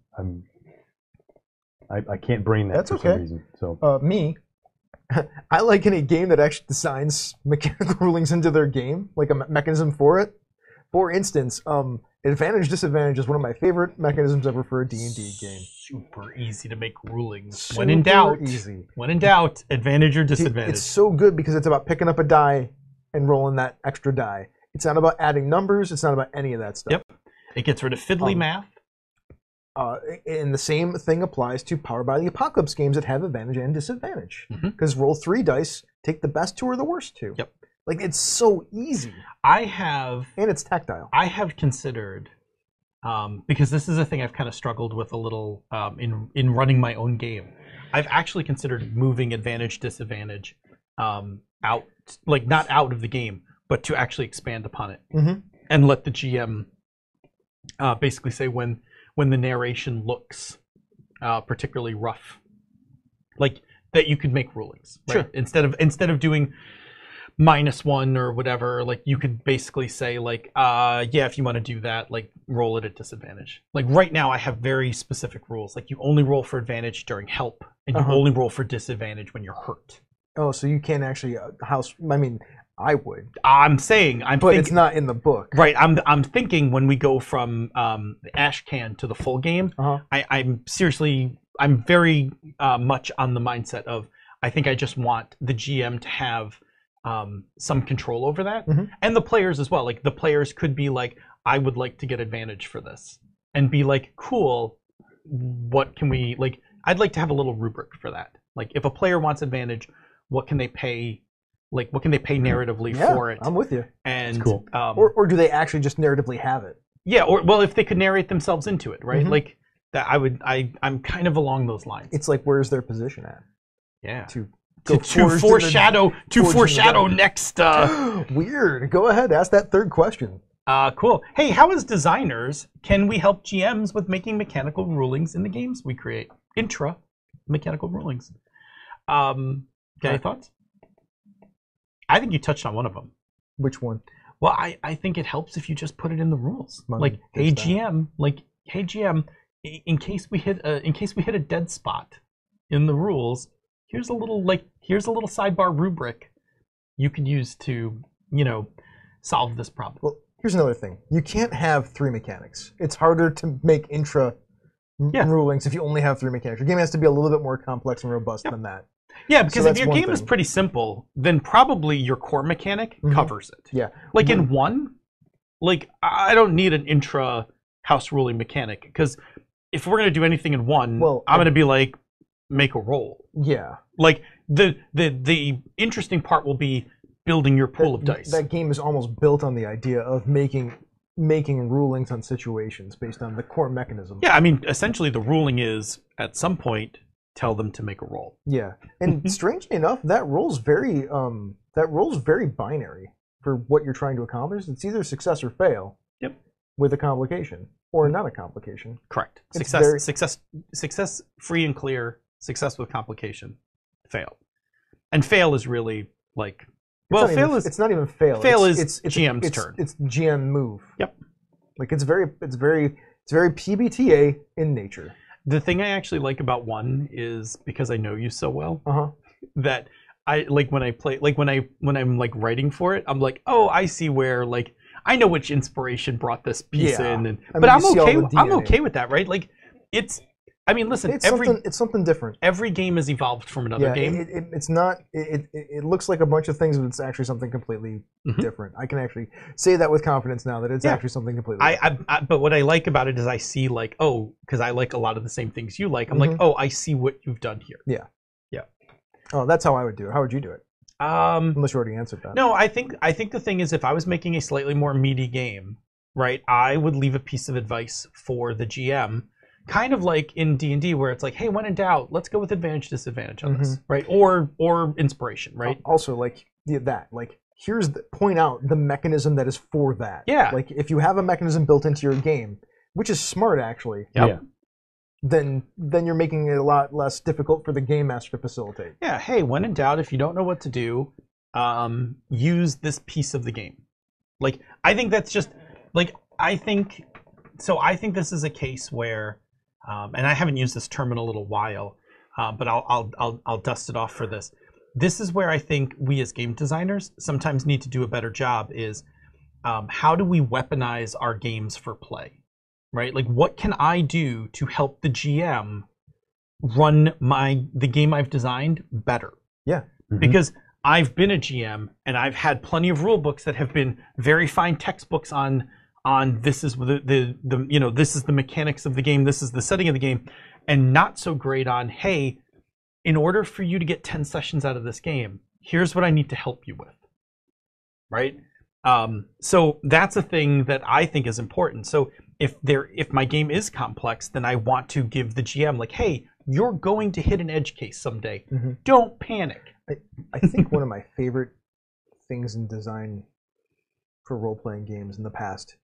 I can't brain that That's for okay. some reason. So Me, I like any game that actually designs mechanical rulings into their game, like a mechanism for it. For instance, advantage disadvantage is one of my favorite mechanisms ever for a D&D game. Super easy to make rulings. Super When in doubt, easy. advantage or disadvantage. It's so good because it's about picking up a die and rolling that extra die. It's not about adding numbers. It's not about any of that stuff. Yep. It gets rid of fiddly math. And the same thing applies to Powered by the Apocalypse games that have advantage and disadvantage. Because roll 3 dice, take the best 2 or the worst 2. Yep. Like, it's so easy. And it's tactile. I have considered, because this is a thing I've kind of struggled with a little in running my own game. I've actually considered moving advantage, disadvantage out, like not out of the game, but to actually expand upon it. And let the GM basically say when the narration looks particularly rough, like that you could make rulings, right? Sure. Instead of doing -1 or whatever, like you could basically say like, yeah, if you want to do that, like roll it at disadvantage. Like right now I have very specific rules. Like you only roll for advantage during help, and you only roll for disadvantage when you're hurt. Oh, so you can't actually I would. I'm thinking, it's not in the book. Right. I'm thinking when we go from the ash can to the full game, I'm very much on the mindset of I think I just want the GM to have some control over that, and the players as well. Like the players could be like, I would like to get advantage for this, and be like, cool. What can we like? I'd like to have a little rubric for that. Like if a player wants advantage, what can they pay? Like what can they pay narratively for it? I'm with you. And cool. Or do they actually just narratively have it? Yeah. Or well, if they could narrate themselves into it, right? Like that. I'm kind of along those lines. It's like where's their position at? Yeah. To foreshadow next. Weird. Go ahead. Ask that third question. Cool. Hey, how as designers can we help GMs with making mechanical rulings in the games we create? Mechanical rulings. Got any thoughts? I think you touched on one of them. Which one? Well, I think it helps if you just put it in the rules. Like, hey GM, in case we hit a dead spot in the rules, here's a little sidebar rubric you could use to, solve this problem. Well, here's another thing. You can't have 3 mechanics. It's harder to make rulings if you only have 3 mechanics. Your game has to be a little bit more complex and robust than that. Yeah, because if your game is pretty simple, then probably your core mechanic covers it. Yeah. Like in 1, like I don't need an intra house ruling mechanic, because if we're gonna do anything in 1, I'm gonna be like, make a roll. Yeah. Like the interesting part will be building your pool of dice. That game is almost built on the idea of making rulings on situations based on the core mechanism. Yeah, I mean, essentially the ruling is at some point tell them to make a roll. Yeah, and strangely enough, that roll's very binary for what you're trying to accomplish. It's either success or fail. Yep. With a complication or not a complication. Correct. Success free and clear. Success with complication. Fail. And fail is really like it's not even fail. Fail is GM's turn. It's GM move. Yep. Like it's very PBTA in nature. The thing I actually like about 1 is because I know you so well that I like when I play, like when I'm like writing for it, I'm like, oh, I see where like I know which inspiration brought this piece in, but I'm okay with that, right? Like listen, it's something different. Every game has evolved from another game. It's not. It looks like a bunch of things, but it's actually something completely different. I can actually say that with confidence now that it's actually something completely different. But what I like about it is I see like, oh, because I like a lot of the same things you like. I'm like, oh, I see what you've done here. Yeah. Yeah. Oh, that's how I would do it. How would you do it? Unless you already answered that. No, I think the thing is, if I was making a slightly more meaty game, right, I would leave a piece of advice for the GM, kind of like in D&D, where it's like, hey, when in doubt, let's go with advantage, disadvantage on this, right, or inspiration, right? Also, like point out the mechanism that is for that. Yeah. Like if you have a mechanism built into your game, which is smart actually. Yep. Yeah. Then you're making it a lot less difficult for the game master to facilitate. Yeah. Hey, when in doubt, if you don't know what to do, use this piece of the game. Like, I think that's just like I think this is a case where, and I haven't used this term in a little while, but I'll dust it off for this. This is where I think we as game designers sometimes need to do a better job is how do we weaponize our games for play, right? Like what can I do to help the GM run the game I've designed better? Yeah. Mm-hmm. Because I've been a GM and I've had plenty of rule books that have been very fine textbooks on this is the this is the mechanics of the game, this is the setting of the game, and not so great on, hey, in order for you to get 10 sessions out of this game, here's what I need to help you with, right? So that's a thing that I think is important. So if my game is complex, then I want to give the GM like, hey, you're going to hit an edge case someday. Mm-hmm. Don't panic. I think one of my favorite things in design for role-playing games in the past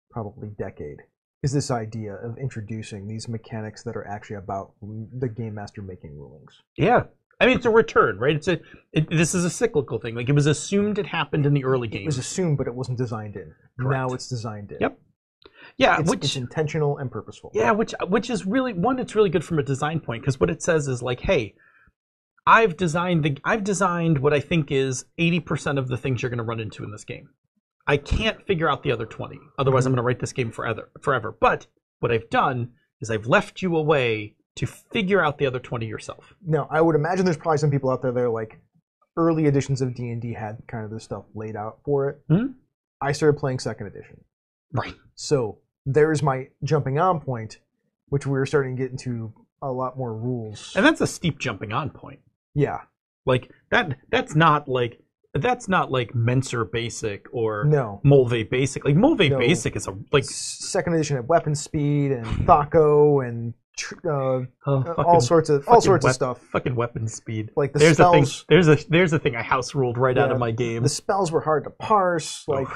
probably decade is this idea of introducing these mechanics that are actually about the game master making rulings. Yeah. I mean, it's a return, right? This is a cyclical thing. Like, it was assumed it happened in the early games. It was assumed, but it wasn't designed in. Correct. Now it's designed in. Yep. Yeah, it's intentional and purposeful. Yeah, which is really, one, it's really good from a design point, because what it says is like, hey, I've designed what I think is 80% of the things you're going to run into in this game. I can't figure out the other 20. Otherwise, I'm going to write this game forever. But what I've done is I've left you a way to figure out the other 20 yourself. Now, I would imagine there's probably some people out there that are like, early editions of D&D had kind of this stuff laid out for it. Mm-hmm. I started playing second edition. Right. So there's my jumping on point, which we were starting to get into a lot more rules. And that's a steep jumping on point. Yeah. Like, that's not like Menser Basic or no. Mulvey Basic. Like, Mulvey Basic is second edition had weapon speed and Thaco and all sorts of stuff. Fucking weapon speed. Like the spells. There's a thing I house ruled right out of my game. The spells were hard to parse. Like,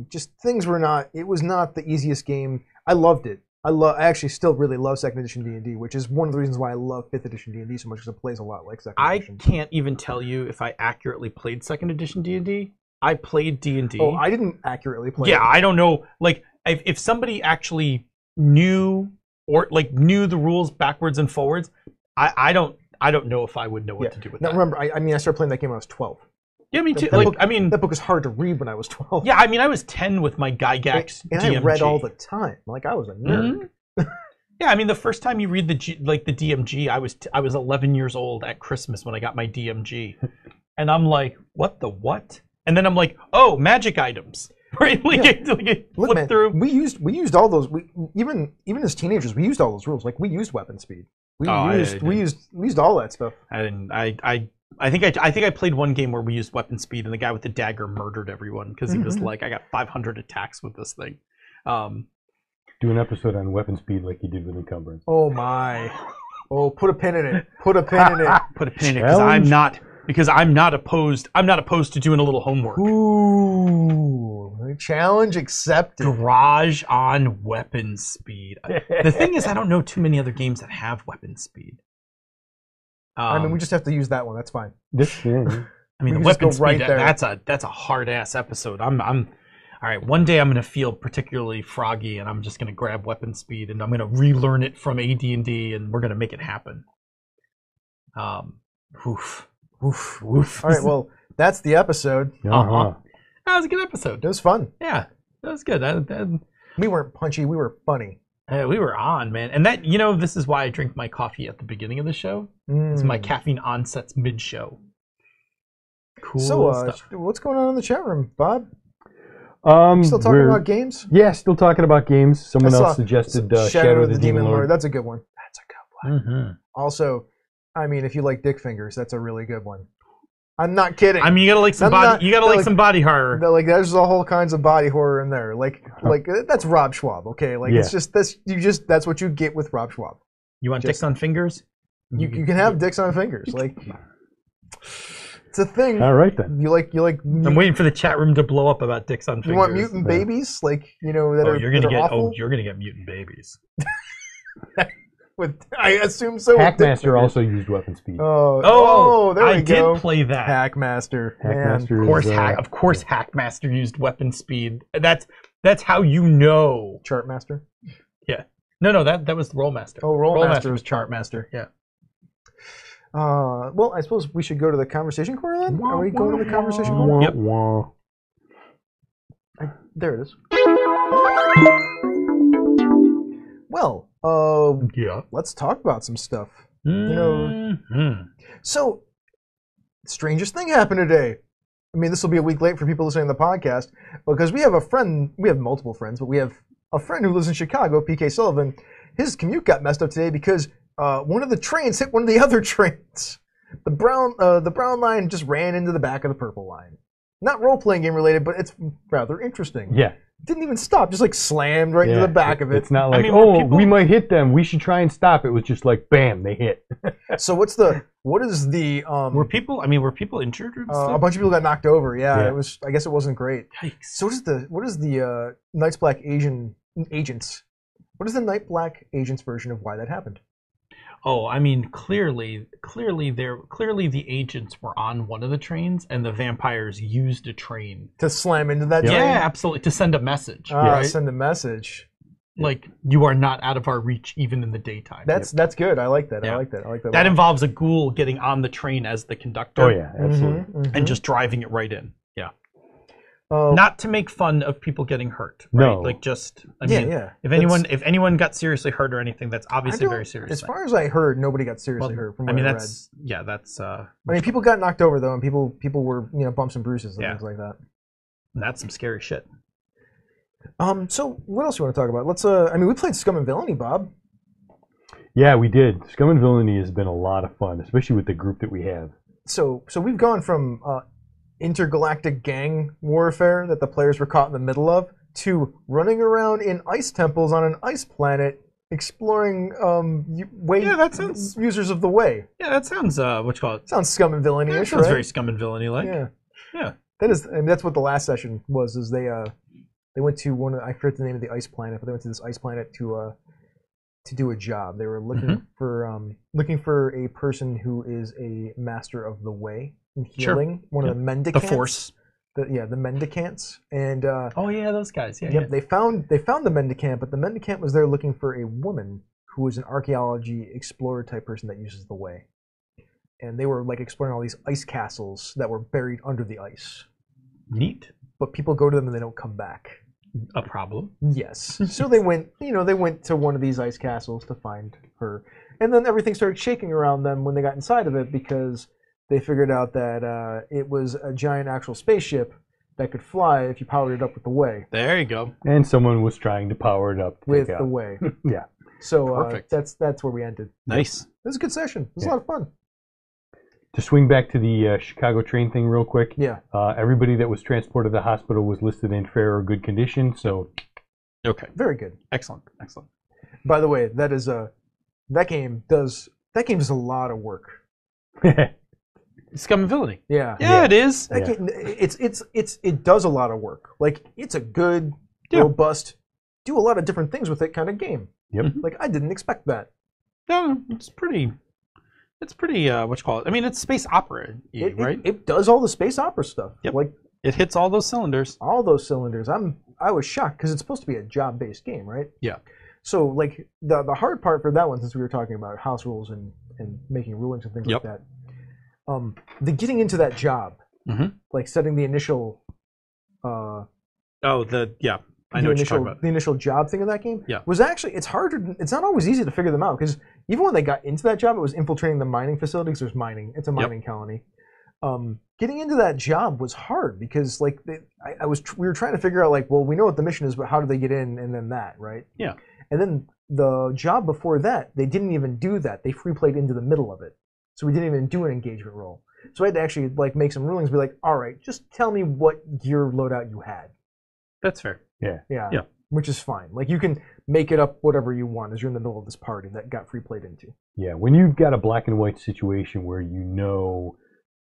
just things were not. It was not the easiest game. I loved it. I actually still really love second edition D&D, which is one of the reasons why I love fifth edition D&D so much, because it plays a lot like second edition. I can't even tell you if I accurately played second edition D&D. I played D&D. Oh, I didn't accurately play. Yeah, I don't know. Like, if somebody actually knew the rules backwards and forwards, I don't know if I would know what to do with that. Remember, I started playing that game when I was 12. Yeah, me too. That book is hard to read when I was 12. Yeah, I mean, I was 10 with my Gygax and DMG. I read all the time. Like, I was a nerd. Mm-hmm. Yeah, I mean, the first time you read the DMG, I was 11 years old at Christmas when I got my DMG, and I'm like, what? And then I'm like, oh, magic items. Right? Look, man, through. We used all those. Even as teenagers, we used all those rules. Like, we used weapon speed. We used all that stuff. I think I played one game where we used weapon speed, and the guy with the dagger murdered everyone because he was like, I got 500 attacks with this thing. Do an episode on weapon speed like you did with encumbrance. Oh my! Oh, put a pin in it. Put a pin in it. Put a pin in it because I'm not opposed to doing a little homework. Ooh, challenge accepted. Garage on weapon speed. The thing is, I don't know too many other games that have weapon speed. I mean, we just have to use that one. That's fine. I mean, the weapon speed. Right there. That's a hard ass episode. I'm all right. One day I'm gonna feel particularly froggy, and I'm just gonna grab weapon speed, and I'm gonna relearn it from AD&D, and we're gonna make it happen. Oof. All right. Well, that's the episode. That was a good episode. It was fun. Yeah, that was good. We weren't punchy. We were funny. We were on, man. And that, this is why I drink my coffee at the beginning of the show. It's my caffeine onsets mid-show. Cool stuff. What's going on in the chat room, Bob? Still talking about games? Yeah, still talking about games. Someone else suggested Shadow of the Demon Lord. That's a good one. Also, I mean, if you like dick fingers, that's a really good one. I'm not kidding. I mean, you gotta like some body. You gotta like some body horror. Like there's all whole kinds of body horror in there. Like that's Rob Schwab. Okay, like it's just that's what you get with Rob Schwab. You want dicks on fingers? You can have dicks on fingers. Like it's a thing. All right then. You like. I'm waiting for the chat room to blow up about dicks on fingers. You want mutant babies? Like that are you're gonna that are get awful? you're gonna get mutant babies. I assume so. Hackmaster also used weapon speed. Oh, there we go. I did play that. Hackmaster. Hackmaster. Of course, Hackmaster used weapon speed. That's how you know. Chartmaster. Yeah. No, that was Rollmaster. Oh, Rollmaster was Chartmaster. Yeah. Well, I suppose we should go to the conversation corner then. Are we going to the conversation corner? Yep. There it is. Well, Yeah. let's talk about some stuff. So, strangest thing happened today. I mean, this will be a week late for people listening to the podcast because we have a friend. We have multiple friends, but we have a friend who lives in Chicago, PK Sullivan. His commute got messed up today because one of the trains hit one of the other trains. The brown line just ran into the back of the purple line. Not role-playing game related, but it's rather interesting. Yeah. Didn't even stop, just like slammed right into the back of it. It's not like, people... we might hit them. We should try and stop. It was just like, bam, they hit. So what is the Were people injured or a bunch of people got knocked over. Yeah, Yeah. it was. I guess it wasn't great. Yikes. So what is the Night's Black Agents? What is the Night Black Agents version of why that happened? Oh, I mean, clearly the agents were on one of the trains, and the vampires used a train To slam into that Yeah, train? absolutely, to send a message. Right? Send a message. Like, you are not out of our reach, even in the daytime. That's good. I like that. Yeah. I like that. That involves a ghoul getting on the train as the conductor. Oh, yeah, absolutely. And just driving it right in. Yeah. Oh. Not to make fun of people getting hurt, right? No. Like just, Yeah. If anyone got seriously hurt or anything, that's obviously very serious. As far as I heard, nobody got seriously hurt. From what I read. People got knocked over though, and people were bumps and bruises and things like that. And that's some scary shit. So what else you want to talk about? Let's. We played Scum and Villainy, Bob. Yeah, we did. Scum and Villainy has been a lot of fun, especially with the group that we have. So we've gone from intergalactic gang warfare that the players were caught in the middle of to running around in ice temples on an ice planet exploring that sounds users of the way. Yeah, that sounds what you call it? Sounds Scum and Villainy-ish, That sounds right? very Scum and Villainy like. Yeah. That's what the last session was. Is they went to I forget the name of the ice planet, but they went to this ice planet to do a job. They were looking for a person who is a master of the way and healing. One of the mendicants. The Force. The mendicants. And those guys. Yep, they found the mendicant, but the mendicant was there looking for a woman who was an archaeology explorer type person that uses the way. And they were like exploring all these ice castles that were buried under the ice. Neat. But people go to them and they don't come back. A problem. Yes. So they went to one of these ice castles to find her. And then everything started shaking around them when they got inside of it because they figured out that it was a giant actual spaceship that could fly if you powered it up with the way. There you go. And someone was trying to power it up. With the way. Yeah. So Perfect. That's where we ended. Nice. It was a good session. It was a lot of fun. To swing back to the Chicago train thing real quick. Yeah. Everybody that was transported to the hospital was listed in fair or good condition, so... Okay. Very good. Excellent. By the way, that game does a lot of work. Scum and Villainy. Yeah. Yeah, it is. That game, it does a lot of work. Like it's a good, robust, do a lot of different things with it kind of game. Yep. Like I didn't expect that. No, it's pretty what you call it? I mean, it's space opera, right? It does all the space opera stuff. Yep. Like it hits all those cylinders. All those cylinders. I was shocked because it's supposed to be a job-based game, right? Yeah. So like the hard part for that one, since we were talking about house rules and making rulings and things like that, the getting into that job, like setting the initial. I know what you're talking about. The initial job thing of that game Yeah. was actually, it's harder. It's not always easy to figure them out because even when they got into that job, it was infiltrating the mining facilities. There's mining. It's a mining colony. Getting into that job was hard because like we were trying to figure out like, well, we know what the mission is, but how do they get in? And then that, right? Yeah. And then the job before that, they didn't even do that. They free played into the middle of it, so we didn't even do an engagement role. So I had to actually like make some rulings, be like, all right, just tell me what gear loadout you had. That's fair. Yeah. Yeah. Which is fine. Like you can make it up whatever you want as you're in the middle of this party that got free played into. Yeah, when you've got a black and white situation where you know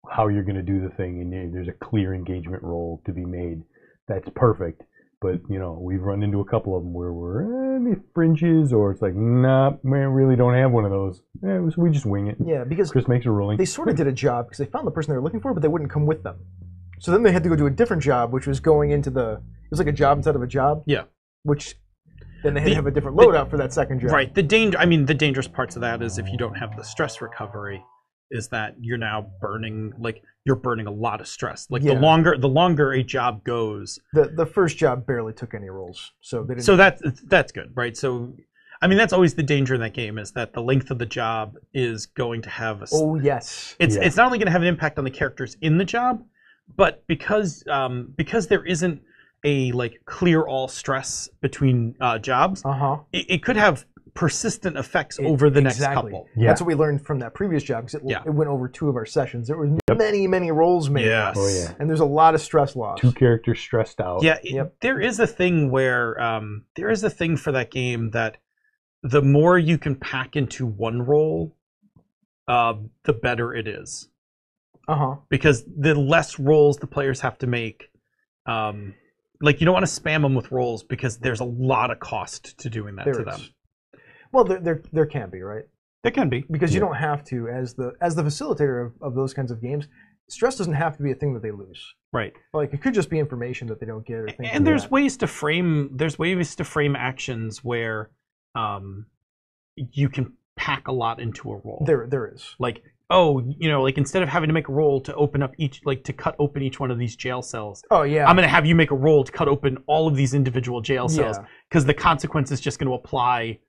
how you're going to do the thing and there's a clear engagement role to be made, that's perfect. But, we've run into a couple of them where we're the fringes, or it's like, nah, we really don't have one of those. So we just wing it. Yeah, because Chris makes a ruling. they sort of did a job because they found the person they were looking for, but they wouldn't come with them. So then they had to go do a different job, which was going into it was like a job inside of a job. Yeah. Which then they had to have a different loadout for that second job. Right. The dangerous parts of that is if you don't have the stress recovery, is that you're now burning a lot of stress. Like the longer a job goes. The first job barely took any rolls, so they didn't. So that's good, right? So, that's always the danger in that game is that the length of the job is going to have Oh yes. It's not only going to have an impact on the characters in the job, but because there isn't a clear all stress between jobs, it could have persistent effects over the next couple. Yeah. That's what we learned from that previous job because it went over 2 of our sessions. There were many rolls made. Yes. Oh, yeah. And there's a lot of stress loss. 2 characters stressed out. Yeah. There is a thing where there is a thing for that game that the more you can pack into one roll, the better it is. Because the less rolls the players have to make, you don't want to spam them with rolls because there's a lot of cost to doing that to them. Well, there can be, right? There can be. Because you don't have to, as the facilitator of those kinds of games, stress doesn't have to be a thing that they lose. Right. Like it could just be information that they don't get or things and like there's that. ways to frame actions where you can pack a lot into a roll. There is. Instead of having to make a roll to open up to cut open each one of these jail cells. Oh yeah. I'm going to have you make a roll to cut open all of these individual jail cells because the consequence is just going to apply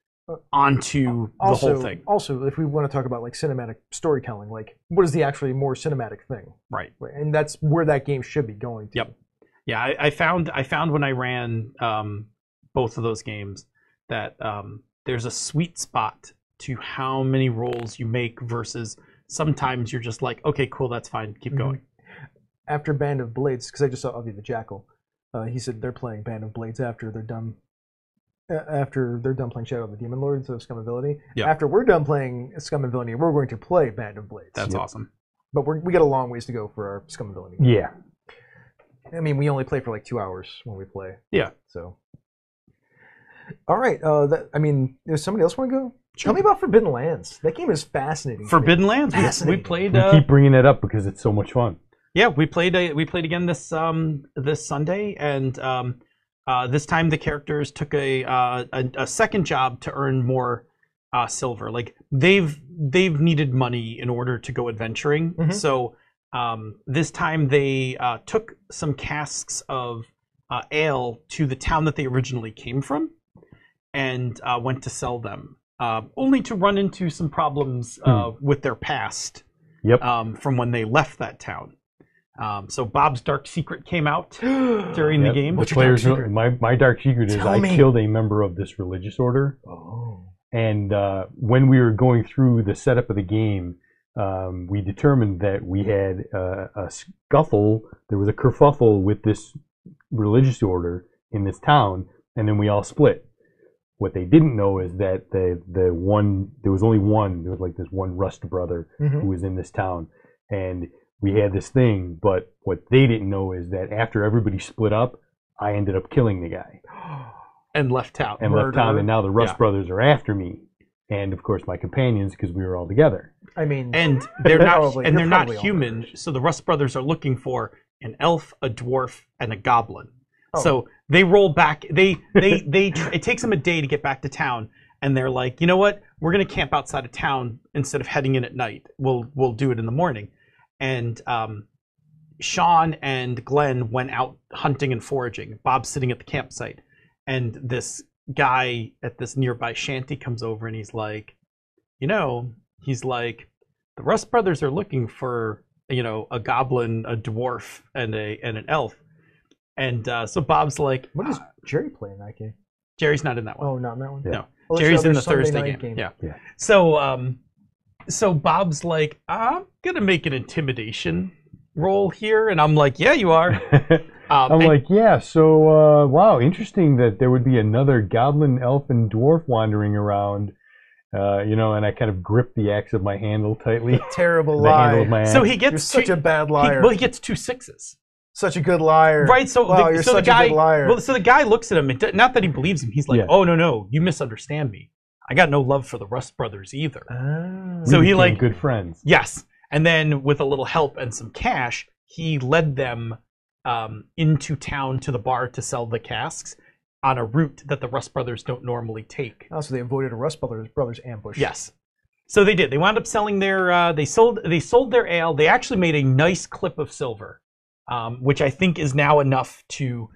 onto the whole thing. Also, if we want to talk about cinematic storytelling, what is the actually more cinematic thing? Right. And that's where that game should be going to. Yep. Yeah, I found when I ran both of those games that there's a sweet spot to how many rolls you make versus sometimes you're just like, okay, cool, that's fine, keep going. After Band of Blades, because I just saw Avi the Jackal, he said they're playing Band of Blades after they're done playing Shadow of the Demon Lords of Scum and Villainy. Yep. After we're done playing Scum and Villainy, we're going to play Band of Blades. That's awesome. But we got a long ways to go for our Scum and Villainy. Yeah. I mean, we only play for 2 hours when we play. Yeah. So. All right. Does somebody else want to go? Tell me about Forbidden Lands. That game is fascinating. Forbidden Lands. Fascinating. We played. We keep bringing it up because it's so much fun. Yeah, we played again this Sunday, and this time the characters took a second job to earn more silver. They've needed money in order to go adventuring. So this time they took some casks of ale to the town that they originally came from, and went to sell them. Only to run into some problems with their past from when they left that town. So Bob's dark secret came out during the game. The players, my dark secret is I killed a member of this religious order. Oh. And when we were going through the setup of the game, we determined that we had a scuffle. There was a kerfuffle with this religious order in this town, and then we all split. What they didn't know is that there was only one. There was this one Rust brother who was in this town, and we had this thing. But what they didn't know is that after everybody split up, I ended up killing the guy and left town. And now the Rust brothers are after me, and of course my companions because we were all together. I mean, and they're not human. So the Rust brothers are looking for an elf, a dwarf, and a goblin. So they roll back. It takes them a day to get back to town, and they're like, you know what? We're gonna camp outside of town instead of heading in at night. We'll do it in the morning. And Sean and Glenn went out hunting and foraging. Bob's sitting at the campsite, and this guy at this nearby shanty comes over, and he's like, the Rust brothers are looking for a goblin, a dwarf, and an elf. And so Bob's like, what does Jerry play in that game? Jerry's not in that one. Oh, not in that one? No. Well, Jerry's in the Thursday game. Yeah. So so Bob's like, I'm gonna make an intimidation roll here, and I'm like, yeah, you are. I'm like, yeah, so, wow, interesting that there would be another goblin, elf, and dwarf wandering around, and I kind of grip the axe of my handle tightly. Terrible The handle lie. of my axe. So he gets You're such a bad liar. he gets 2 6s. Such a good liar. Right, so wow, the, you're so such the guy, a good liar. well, so the guy looks at him, and not that he believes him. He's like, Yeah. "Oh no, you misunderstand me. I got no love for the Rust brothers either." Ah. So We he became like, good friends. yes, and then with a little help and some cash, he led them into town to the bar to sell the casks on a route that the Rust brothers don't normally take. Oh, so they avoided a Rust Brothers ambush. Yes. So they did. They wound up selling their. They sold their ale. They actually made a nice clip of silver, which I think is now enough to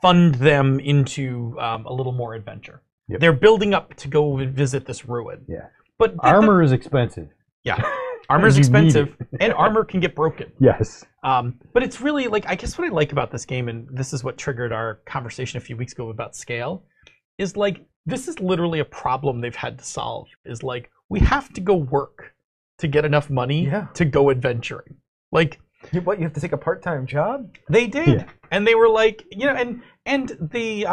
fund them into a little more adventure. Yep. They're building up to go visit this ruin. Yeah. But Armor is expensive. yeah, armor's You need expensive, and armor can get broken. Yes. But it's really like, I guess what I like about this game, and this is what triggered our conversation a few weeks ago about scale, is like, this is literally a problem they've had to solve. Is like, we have to go work to get enough money to go adventuring. Like, You have to take a part-time job? they did, Yeah. and they were like, and the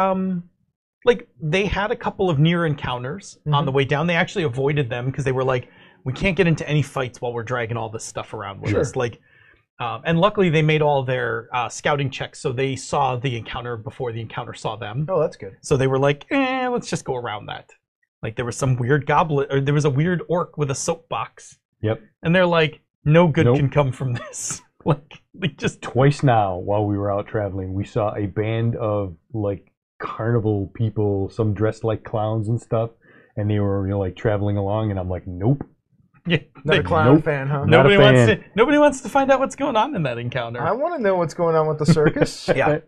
like, they had a couple of near encounters on the way down. They actually avoided them because they were like, we can't get into any fights while we're dragging all this stuff around with us. Like, and luckily they made all their scouting checks, so they saw the encounter before the encounter saw them. Oh, that's good. So they were like, let's just go around that. Like, there was some weird goblin, or there was a weird orc with a soapbox. Yep. And they're like, no good Nope. can come from this. Like, they just Twice now, while we were out traveling, we saw a band of, like, carnival people, some dressed like clowns and stuff, and they were, like, traveling along, and I'm like, nope. yeah, Not a they- clown Nope. fan, huh? No. nobody Not a wants fan. to. Nobody wants to find out what's going on in that encounter. I want to know what's going on with the circus. Yeah.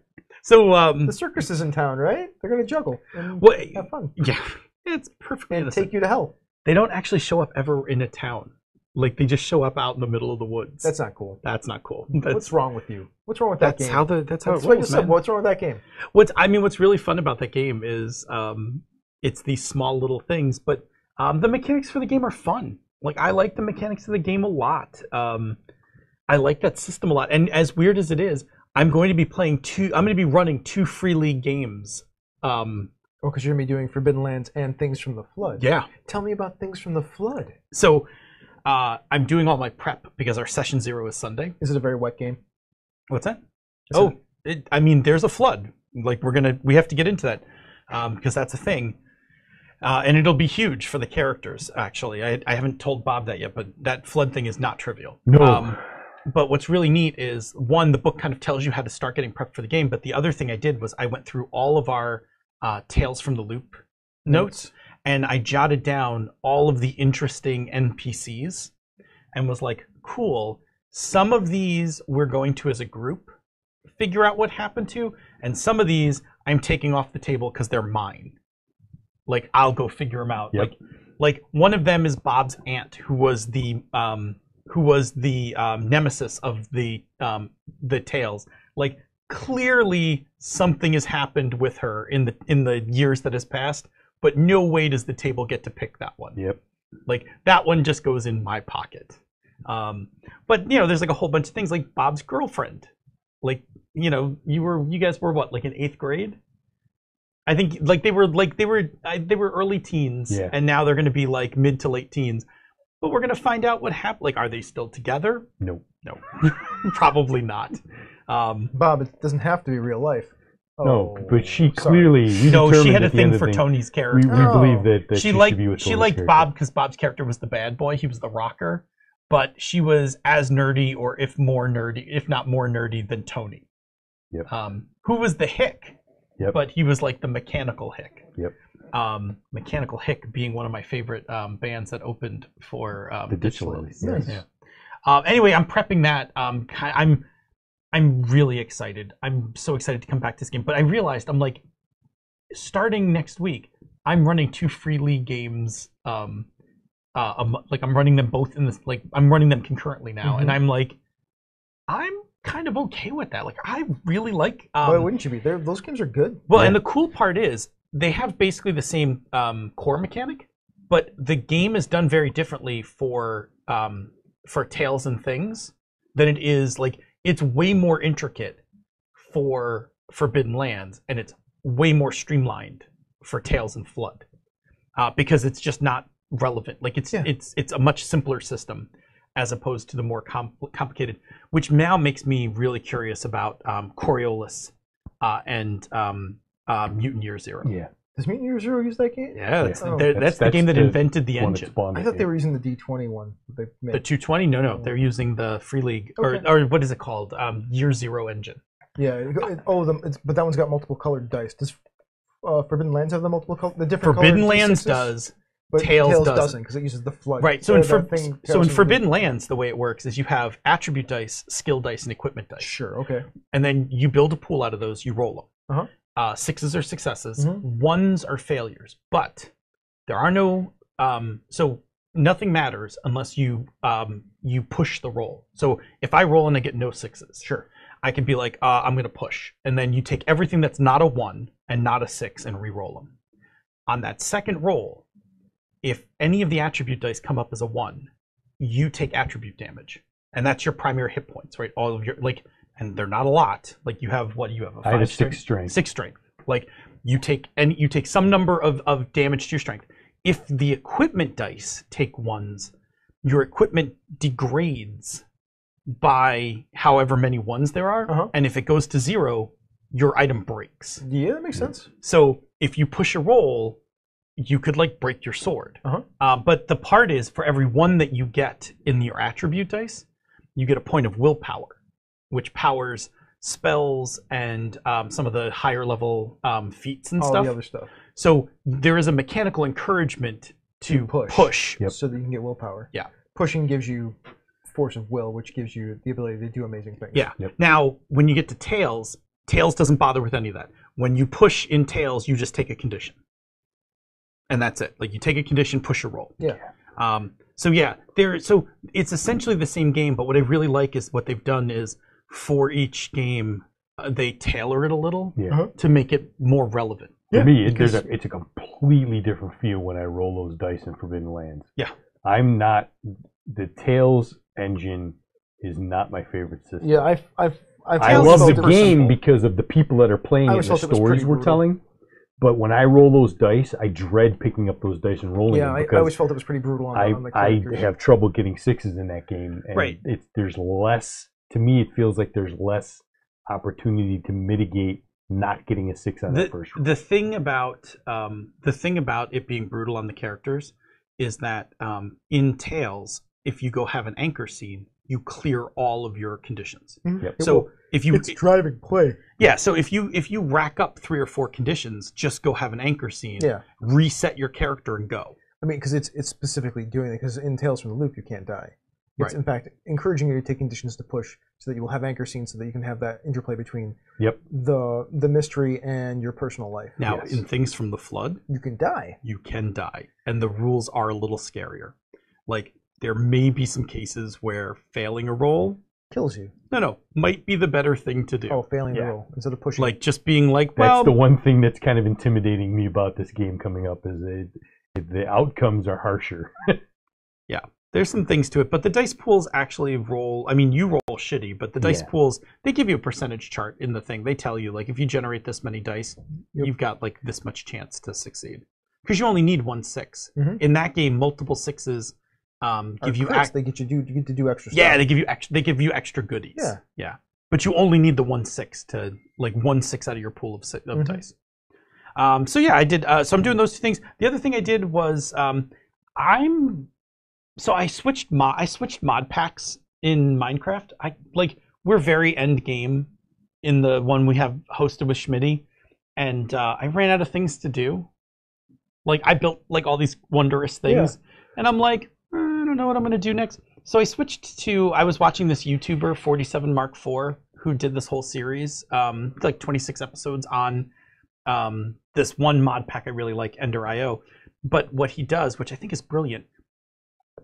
So The circus is in town, right? They're going to juggle and what? have fun. Yeah, it's perfectly And innocent. take you to hell. They don't actually show up ever in a town. Like, they just show up out in the middle of the woods. That's not cool. That's not cool. What's wrong with you? What's wrong with that That's game? how that's how That's it what you rolls, said. man. What's wrong with that game? What's really fun about that game is it's these small little things, but the mechanics for the game are fun. Like, I like the mechanics of the game a lot. I like that system a lot. And as weird as it is, I'm going to be running 2 free league games. Oh, because you're going to be doing Forbidden Lands and Things from the Flood. Yeah. Tell me about Things from the Flood. So I'm doing all my prep because our session 0 is Sunday. Is it a very wet game? What's that? Is I mean, there's a flood. Like, we have to get into that because that's a thing. And it'll be huge for the characters, actually. I haven't told Bob that yet, but that flood thing is not trivial. No. But what's really neat is, one, the book kind of tells you how to start getting prepped for the game, but the other thing I did was I went through all of our Tales from the Loop notes, and I jotted down all of the interesting NPCs and was like, cool, some of these we're going to, as a group, figure out what happened to, and some of these I'm taking off the table because they're mine. Like, I'll go figure them out. Yep. Like one of them is Bob's aunt, who was the nemesis of the Tales. Like, clearly something has happened with her in the years that has passed, but no way does the table get to pick that one. Yep. Like, that one just goes in my pocket. But there's like a whole bunch of things, like Bob's girlfriend. Like, you guys were what, like in 8th grade? I think like they were early teens, Yeah. and now they're going to be like mid to late teens. But we're going to find out what happened. Like, are they still together? No. No, probably not. Bob, it doesn't have to be real life. No, Oh, but she sorry. clearly. we No, she determined had a at the end thing of for the thing, Tony's We character. Oh. believe that She should liked be with she Tony's liked character. Bob because Bob's character was the bad boy. He was the rocker, but she was as nerdy, or if not more nerdy than Tony. Yep. Who was the hick? Yep. But he was like the mechanical hick. Yep. Mechanical Hick being one of my favorite bands that opened for The Digital Digital Lilies. Lilies, Yeah. Anyway, I'm prepping that. I'm really excited. I'm so excited to come back to this game. But I realized, I'm like, starting next week, I'm running 2 free league games. Like, I'm running them both in this. Like, I'm running them concurrently now, and I'm like, I'm kind of okay with that. Like, I really like. Why wouldn't you be? Those games are good. Well, Yeah. and the cool part is they have basically the same core mechanic, but the game is done very differently for Tales and Things than it is like it's way more intricate for Forbidden Lands, and it's way more streamlined for Tales and Flood, because it's just not relevant. Like it's a much simpler system as opposed to the more complicated, which now makes me really curious about Coriolis and Mutant Year Zero. Yeah. Does Mutant Year Zero use that game? Yeah, that's the game that invented the engine. I thought they were using the D20 one. They made. The 220? No, they're using the Free League Okay. or what is it called? Year Zero engine. Yeah. But that one's got multiple colored dice. Does Forbidden Lands have the multiple the different Forbidden colored Lands D6s? does. But Tales doesn't because it uses the flood. Right. So in in Forbidden Lands, the way it works is you have attribute dice, skill dice, and equipment dice. Sure. Okay. And then you build a pool out of those. You roll them. Uh-huh. Sixes are successes. Mhm. Ones are failures. But there are no. So nothing matters unless you push the roll. So if I roll and I get no sixes, Sure. I can be like, I'm going to push. And then you take everything that's not a 1 and not a 6 and re-roll them. On that second roll, if any of the attribute dice come up as a 1, you take attribute damage. And that's your primary hit points, right? All of your, like, and they're not a lot. Like, you have, what do you have? I had a 6 strength. 6 strength. Like, you take some number of damage to your strength. If the equipment dice take 1s, your equipment degrades by however many 1s there are, Uh-huh. and if it goes to 0, your item breaks. Yeah, that makes sense. So if you push a roll, you could like break your sword. Uh-huh. But the part is, for every 1 that you get in your attribute dice, you get a point of willpower, which powers spells and some of the higher level feats and All stuff. the other stuff. So there is a mechanical encouragement to push. Yep. So that you can get willpower. Yeah. Pushing gives you force of will, which gives you the ability to do amazing things. Yeah. Yep. Now, when you get to Tails, Tails doesn't bother with any of that. When you push in Tails, you just take a condition. And that's it. Like, you take a condition, push a roll. Yeah. So yeah, so it's essentially the same game, but what I really like is what they've done is for each game, they tailor it a little Yeah. to make it more relevant. For me, because- it's a completely different feel when I roll those dice in Forbidden Lands. Yeah. I'm not, the Tales engine is not my favorite system. Yeah, I I love felt the it was game simple. because of the people that are playing I it always and the felt it was stories pretty we're brutal. telling. But when I roll those dice, I dread picking up those dice and rolling Yeah, them I because always felt it was pretty brutal on the I characters. have trouble getting 6s in that game. And Right. there's less, to me, it feels like there's less opportunity to mitigate not getting a 6 on that first roll. The thing about it being brutal on the characters is that in Tails, if you go have an anchor scene, you clear all of your conditions. Yep. So if you It's driving play. yeah, so if you rack up 3 or 4 conditions, just go have an anchor scene, Yeah. reset your character and go. I mean, because it's specifically doing it, because in Tales from the Loop, you can't die. It's, Right. in fact, encouraging you to take conditions to push so that you will have anchor scenes so that you can have that interplay between Yep. the mystery and your personal life. Now, Yes. in Things from the Flood, You can die. you can die, and the rules are a little scarier. Like, there may be some cases where failing a roll, Kills you. might be the better thing to do. Oh, failing the Yeah. roll instead of pushing. Like, just being like, That's well, the one thing that's kind of intimidating me about this game coming up is the outcomes are harsher. there's some things to it, but the dice pools actually roll. I mean, you roll shitty, but the dice Yeah. pools, they give you a percentage chart in the thing. They tell you, like, if you generate this many dice, you've got like this much chance to succeed. Because you only need 1 6. Mhm. In that game, multiple 6s give you crits, they get you get to do extra stuff. yeah, they give you extra goodies. Yeah. But you only need the 1 6 to like 1 6 out of your pool of Mhm. dice. So yeah, I did. So I'm doing those 2 things. The other thing I did was I switched mod packs in Minecraft. We're very end game in the one we have hosted with Schmitty, and I ran out of things to do. Like, I built like all these wondrous things, and I'm like, I don't know what I'm gonna do next. So I switched to, I was watching this YouTuber 47 Mark IV who did this whole series, like 26 episodes on this one mod pack I really like, Ender.io. But what he does, which I think is brilliant,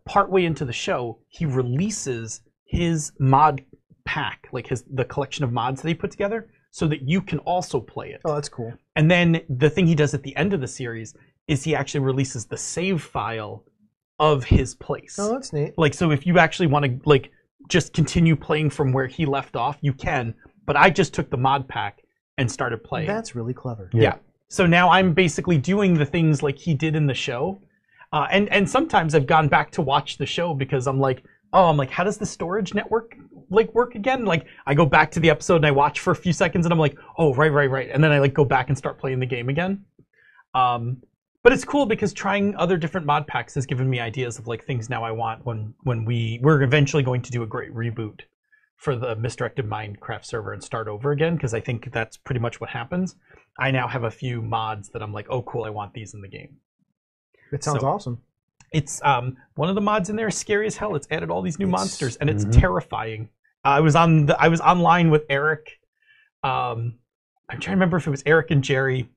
partway into the show, he releases his mod pack, like the collection of mods that he put together, so that you can also play it. Oh, that's cool. And then the thing he does at the end of the series is he actually releases the save file of his place. Oh, that's neat. Like, so if you actually want to like just continue playing from where he left off, you can. But I just took the mod pack and started playing. That's really clever. Yeah. So now I'm basically doing the things like he did in the show. And sometimes I've gone back to watch the show because I'm like, how does the storage network like work again? Like I go back to the episode and I watch for a few seconds and I'm like, oh, right. And then I like go back and start playing the game again. But it's cool because trying other different mod packs has given me ideas of like things now I want when we're eventually going to do a great reboot for the Misdirected Minecraft server and start over again, because I think that's pretty much what happens. I now have a few mods that I'm like, oh cool, I want these in the game. It sounds awesome. It's one of the mods in there is scary as hell. It's added all these new monsters and it's terrifying. I was online with Eric. I'm trying to remember if it was Eric and Jerry,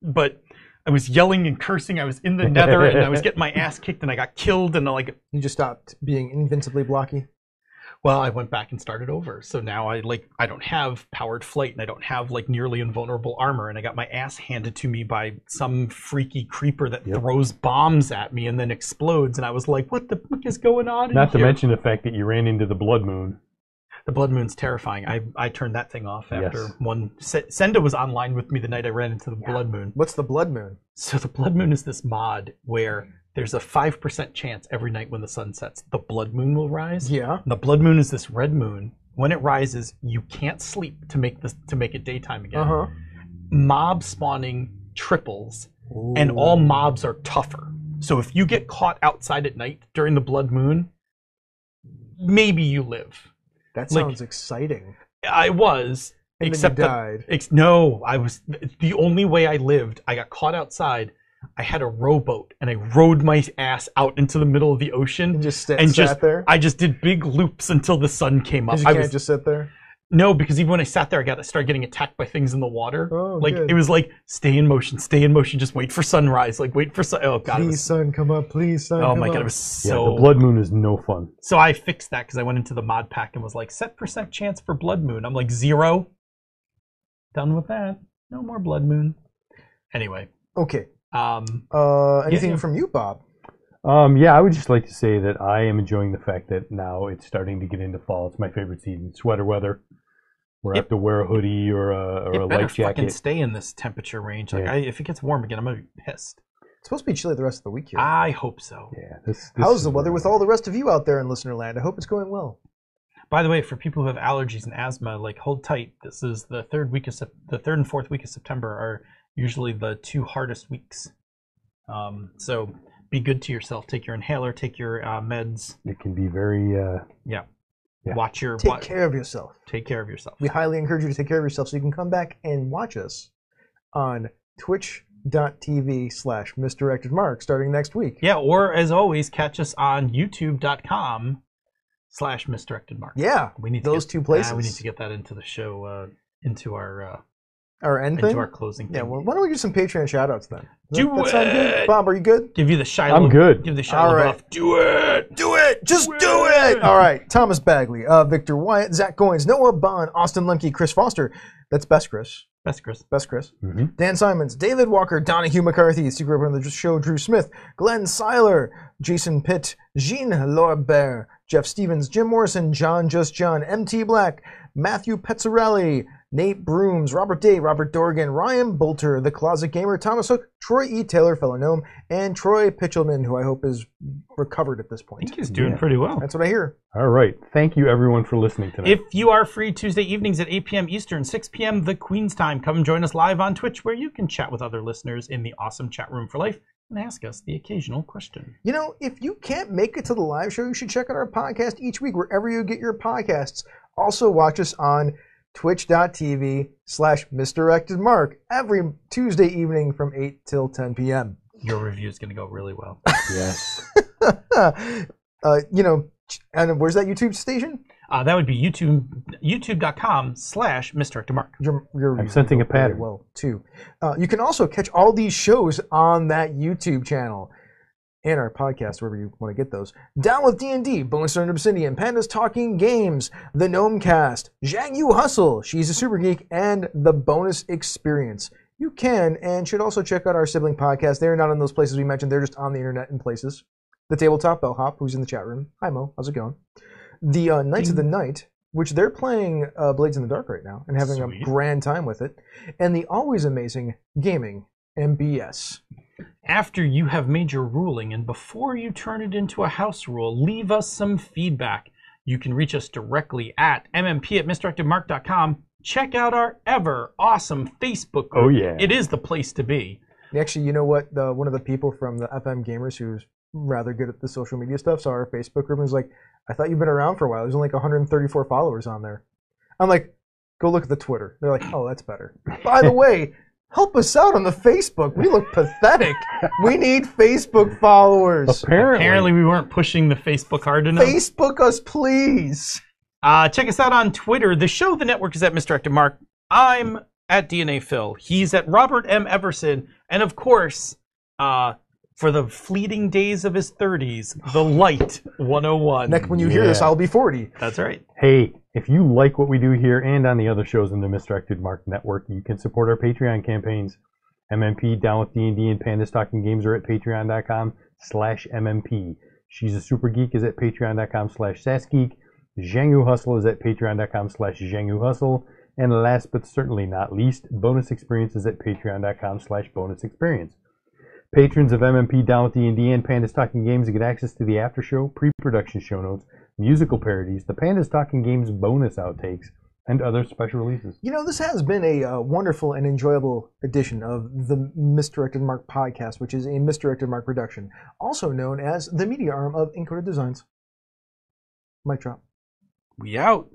but I was yelling and cursing. I was in the nether and I was getting my ass kicked and I got killed and like You just stopped being invincibly blocky. Well, I went back and started over. So now I don't have powered flight and I don't have like nearly invulnerable armor, and I got my ass handed to me by some freaky creeper that throws bombs at me and then explodes, and I was like, what the fuck is going on Not to mention the fact that you ran into the blood moon. The blood moon's terrifying. I turned that thing off after one. Senda was online with me the night I ran into the blood moon. What's the blood moon? So the blood moon is this mod where there's a 5% chance every night when the sun sets, the blood moon will rise. Yeah. The blood moon is this red moon. When it rises, you can't sleep to make it daytime again. Uh-huh. Mob spawning triples, and all mobs are tougher. So if you get caught outside at night during the blood moon, maybe you live. That sounds exciting. I was, And except then you died. no, I was the only way I lived. I got caught outside. I had a rowboat and I rowed my ass out into the middle of the ocean And just sat there? I just did big loops until the sun came up. Because you can't just sit there? No, because even when I sat there, I started getting attacked by things in the water. Oh, like good. it was like stay in motion, just wait for sunrise, like wait for sun. Oh god, Please, sun, come up, please, sun. oh my come god, up. it was so. The blood moon is no fun. So I fixed that because I went into the mod pack and was like, set % chance for blood moon. I'm like 0. Done with that. No more blood moon. Anyway. Okay. Anything Anything from you, Bob? I would just like to say that I am enjoying the fact that now it's starting to get into fall. It's my favorite season. Sweater weather, where I have to wear a hoodie or a better light fucking jacket. stay in this temperature range. Like, Yeah. if it gets warm again, I'm gonna be pissed. It's supposed to be chilly the rest of the week here. I hope so. Yeah, this How's is the weather with all the rest of you out there in listener land? I hope it's going well. By the way, for people who have allergies and asthma, like hold tight. This is the third and fourth week of September are usually the 2 hardest weeks. So be good to yourself. Take your inhaler. Take your meds. It can be very. Yeah. Yeah. Watch your. Take care of yourself. Take care of yourself. We highly encourage you to take care of yourself so you can come back and watch us on twitch.tv/misdirectedmark starting next week. Yeah, or as always, catch us on youtube.com/misdirectedmark. Yeah, We need to those get, two places. we need to get that into the show, into our end thing? into our closing thing. Yeah, well, why don't we do some Patreon shout-outs then? Do that sound good? it! Bob, are you good? Give you the Shiloh. I'm good. Give the Shiloh All right. buff. Do it! Do it! Just do it! All right. Thomas Bagley, Victor Wyatt, Zach Goins, Noah Bond, Austin Lemke, Chris Foster. That's Best Chris. Best Chris. Best Chris. Mhm. Dan Simons, David Walker, Donahue McCarthy, Secret Run of the Show, Drew Smith, Glenn Seiler, Jason Pitt, Jean Lorbert, Jeff Stevens, Jim Morrison, John Just John, MT Black, Matthew Petzarelli, Nate Brooms, Robert Day, Robert Dorgan, Ryan Bolter, The Closet Gamer, Thomas Hook, Troy E. Taylor, fellow gnome, and Troy Pitchelman, who I hope is recovered at this I point. think he's doing pretty well. That's what I hear. All right. Thank you, everyone, for listening tonight. If you are free Tuesday evenings at 8 p.m. Eastern, 6 p.m. the Queen's Time, come join us live on Twitch where you can chat with other listeners in the awesome chat room for life and ask us the occasional question. You know, if you can't make it to the live show, you should check out our podcast each week wherever you get your podcasts. Also, watch us on twitch.tv/misdirectedmark every Tuesday evening from 8 till 10 p.m. Your review is going to go really well. yes. And where's that YouTube station? That would be youtube.com/misdirectedmark. Your I'm sensing a pattern. Well, too. You can also catch all these shows on that YouTube channel and our podcast, wherever you want to get those. Down with D&D, Bonus Stone Obsidian, Pandas Talking Games, The Gnome Cast, Zhang Yu Hustle, She's a Super Geek, and The Bonus Experience. you can and should also check out our sibling podcast. They're not in those places we mentioned. They're just on the internet in places. The Tabletop Bellhop, who's in the chat room. Hi, Mo. How's it going? The Knights of the Night, which they're playing Blades in the Dark right now and having a grand time with it. And the always amazing Gaming MBS. After you have made your ruling and before you turn it into a house rule, leave us some feedback. You can reach us directly at mmp@misdirectedmark.com. Check out our ever awesome Facebook group. Oh, yeah. It is the place to be. Actually, you know what? One of the people from the FM Gamers who's rather good at the social media stuff saw our Facebook group and was like, I thought you've been around for a while. There's only like 134 followers on there. I'm like, go look at the Twitter. They're like, oh, that's better. By the way, help us out on the Facebook. We look pathetic. We need Facebook followers. Apparently we weren't pushing the Facebook hard enough. Facebook us, please. Check us out on Twitter. The show, The Network, is at Misdirected Mark. I'm at DNA Phil. He's at Robert M. Everson. And of course, for the fleeting days of his 30s, The Light 101. Next, when you hear this, I'll be 40. That's right. Hey, if you like what we do here and on the other shows in the Misdirected Mark Network, you can support our Patreon campaigns. MMP, Down with D&D, and Pandas Talking Games are at patreon.com/MMP. She's a Super Geek is at patreon.com/SassGeek. Zhangu Hustle is at patreon.com/Zhangu Hustle. And last but certainly not least, Bonus Experience is at patreon.com/Bonus Experience. Patrons of MMP, Down with D&D, and Pandas Talking Games get access to the after show, pre-production show notes, musical parodies, the Pandas Talking Games bonus outtakes, and other special releases. You know, this has been a wonderful and enjoyable edition of the Misdirected Mark podcast, which is a Misdirected Mark production, also known as the media arm of Encoded Designs. Mic drop. We out.